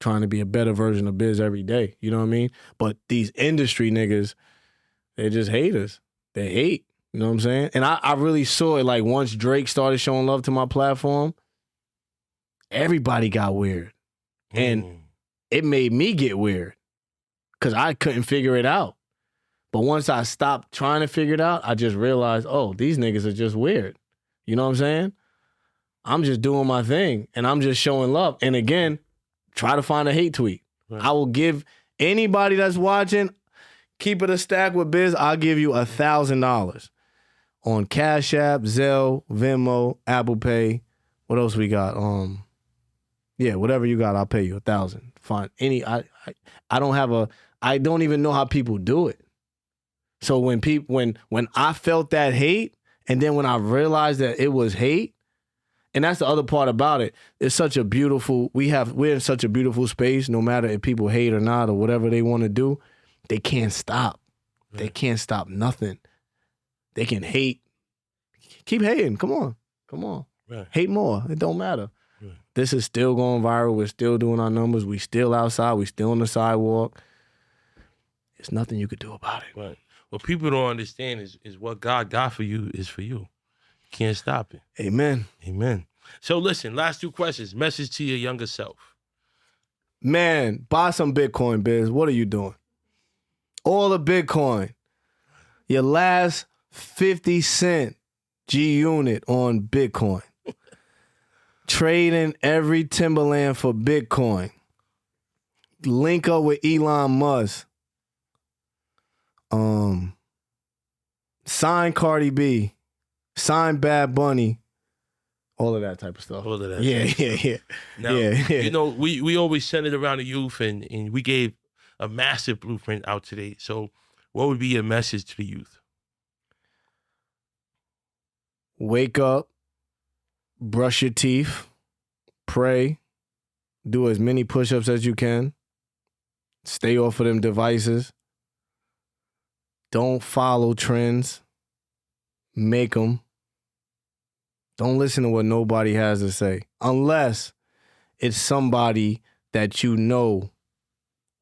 trying to be a better version of Biz every day. You know what I mean? But these industry niggas, they just haters. They hate. You know what I'm saying? And I really saw it like once Drake started showing love to my platform, everybody got weird. And it made me get weird because I couldn't figure it out. But once I stopped trying to figure it out, I just realized, oh, these niggas are just weird. You know what I'm saying? I'm just doing my thing and I'm just showing love. And again, try to find a hate tweet. Right. I will give anybody that's watching, keep it a stack with Biz, I'll give you $1,000 on Cash App, Zelle, Venmo, Apple Pay. What else we got? Yeah, whatever you got, I'll pay you $1,000. Fine. I don't even know how people do it. So when I felt that hate, and then when I realized that it was hate, and that's the other part about it, it's such a beautiful, we're in such a beautiful space, no matter if people hate or not or whatever they want to do, they can't stop. Right. They can't stop nothing. They can hate. Keep hating. Come on. Right. Hate more. It don't matter. Right. This is still going viral. We're still doing our numbers. We still outside. We still on the sidewalk. There's nothing you could do about it. Right. What people don't understand is what God got for you is for you. Can't stop it. Amen. Amen. So listen, last 2 questions. Message to your younger self. Man, buy some Bitcoin, Biz. What are you doing? All the Bitcoin. Your last 50 cent G unit on Bitcoin. Trading every Timberland for Bitcoin. Link up with Elon Musk. Sign Cardi B. Sign Bad Bunny. All of that type of stuff. All of that. Yeah. Now, you know, we always send it around the youth, and we gave a massive blueprint out today. So what would be your message to the youth? Wake up, brush your teeth, pray, do as many push-ups as you can, stay off of them devices, don't follow trends, make them. Don't listen to what nobody has to say, unless it's somebody that you know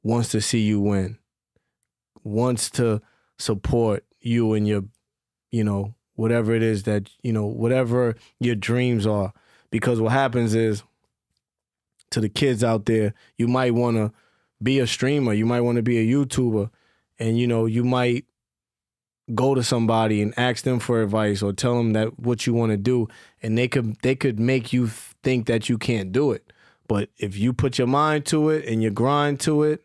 wants to see you win, wants to support you in your, whatever it is that, whatever your dreams are. Because what happens is, to the kids out there, you might want to be a streamer, you might want to be a YouTuber, and, you might go to somebody and ask them for advice or tell them that what you want to do, and they could make you think that you can't do it. But if you put your mind to it and you grind to it,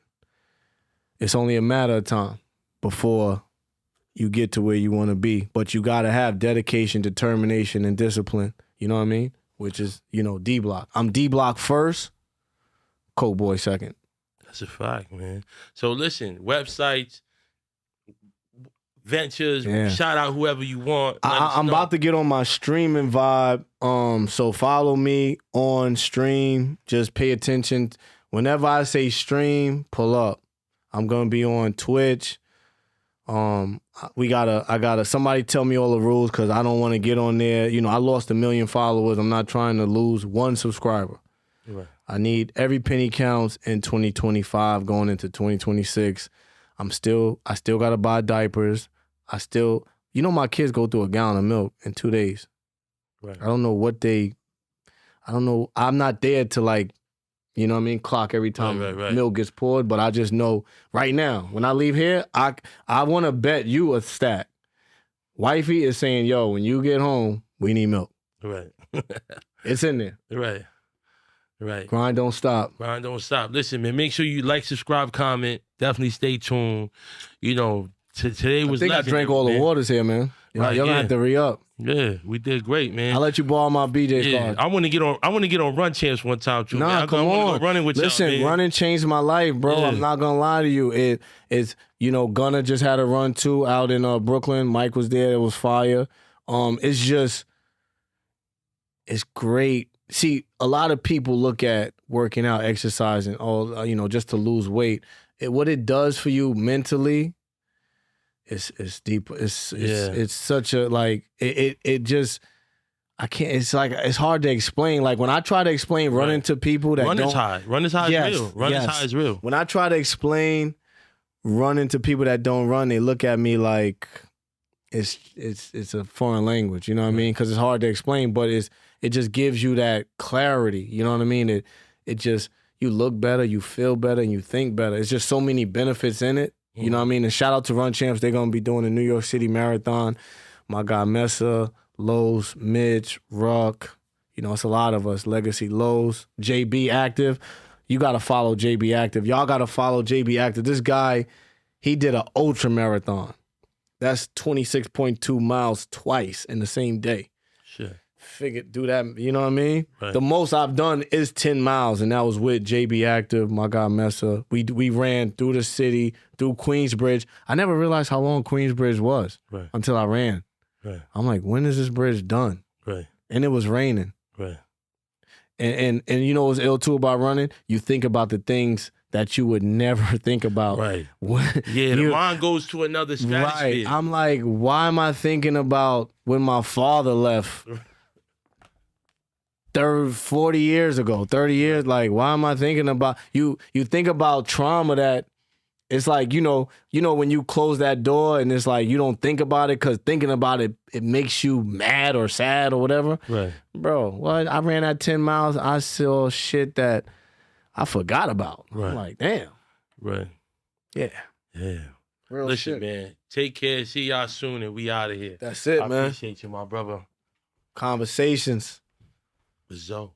it's only a matter of time before you get to where you want to be. But you got to have dedication, determination, and discipline. You know what I mean? Which is, D-Block. I'm D-Block first, Coke Boy second. That's a fact, man. So listen, websites, ventures, shout out whoever you want. I'm about to get on my streaming vibe. So follow me on stream. Just pay attention. Whenever I say stream, pull up. I'm gonna be on Twitch. I gotta somebody tell me all the rules because I don't want to get on there. I lost 1 million followers. I'm not trying to lose 1 subscriber. Right. I need every penny counts in 2025 going into 2026. I still gotta buy diapers. My kids go through a gallon of milk in 2 days. Right. I don't know. I'm not there to clock every time milk gets poured, but I just know right now, when I leave here, I want to bet you a stack. Wifey is saying, yo, when you get home, we need milk. Right. It's in there. Right. Grind don't stop. Listen, man, make sure you like, subscribe, comment. Definitely stay tuned. Today was I drank all the waters here, man. Y'all gonna have to re-up. Yeah, we did great, man. I'll let you borrow my BJ card. I want to get on Run Champs one time too. Nah, man. come on. Go running with Listen, y'all, man. running changed my life, bro. Yeah. I'm not gonna lie to you. It's Gunna just had a run too out in Brooklyn. Mike was there. It was fire. It's great. See, a lot of people look at working out, exercising, just to lose weight. What it does for you mentally it's deep. It's such a like it just. I can't. It's like it's hard to explain. Like when I try to explain running to people that Run don't. is high. Run is high is real. Run is high is real. When I try to explain running to people that don't run, they look at me like it's a foreign language. You know what I mean? Because it's hard to explain, but it just gives you that clarity. You know what I mean? It just you look better, you feel better, and you think better. It's just so many benefits in it. You know what I mean? And shout out to Run Champs. They're gonna be doing the New York City Marathon. My guy Mesa, Lowe's, Mitch, Ruck, you know, it's a lot of us. Legacy Lowe's, JB Active. You got to follow JB Active. Y'all got to follow JB Active. This guy, he did an ultra marathon. That's 26.2 miles twice in the same day. Shit. Figured, do that, you know what I mean? Right. The most I've done is 10 miles, and that was with JB Active, my guy Mesa. We ran through the city, through Queensbridge. I never realized how long Queensbridge was until I ran. Right. I'm like, when is this bridge done? Right. And it was raining. Right. And you know what's ill too about running? You think about the things that you would never think about. Right. The mind goes to another stratosphere. Right. I'm like, why am I thinking about when my father left 40 years ago, 30 years? Like, why am I thinking about you think about trauma that it's like, you know, when you close that door and it's like you don't think about it because thinking about it, it makes you mad or sad or whatever. Right. Bro, what? I ran that 10 miles. I saw shit that I forgot about. Right. I'm like, damn. Right. Yeah. Yeah. Real Listen, shit. man. Take care. See y'all soon and we out of here. That's it, I man. appreciate you, my brother. Conversations. Zoe.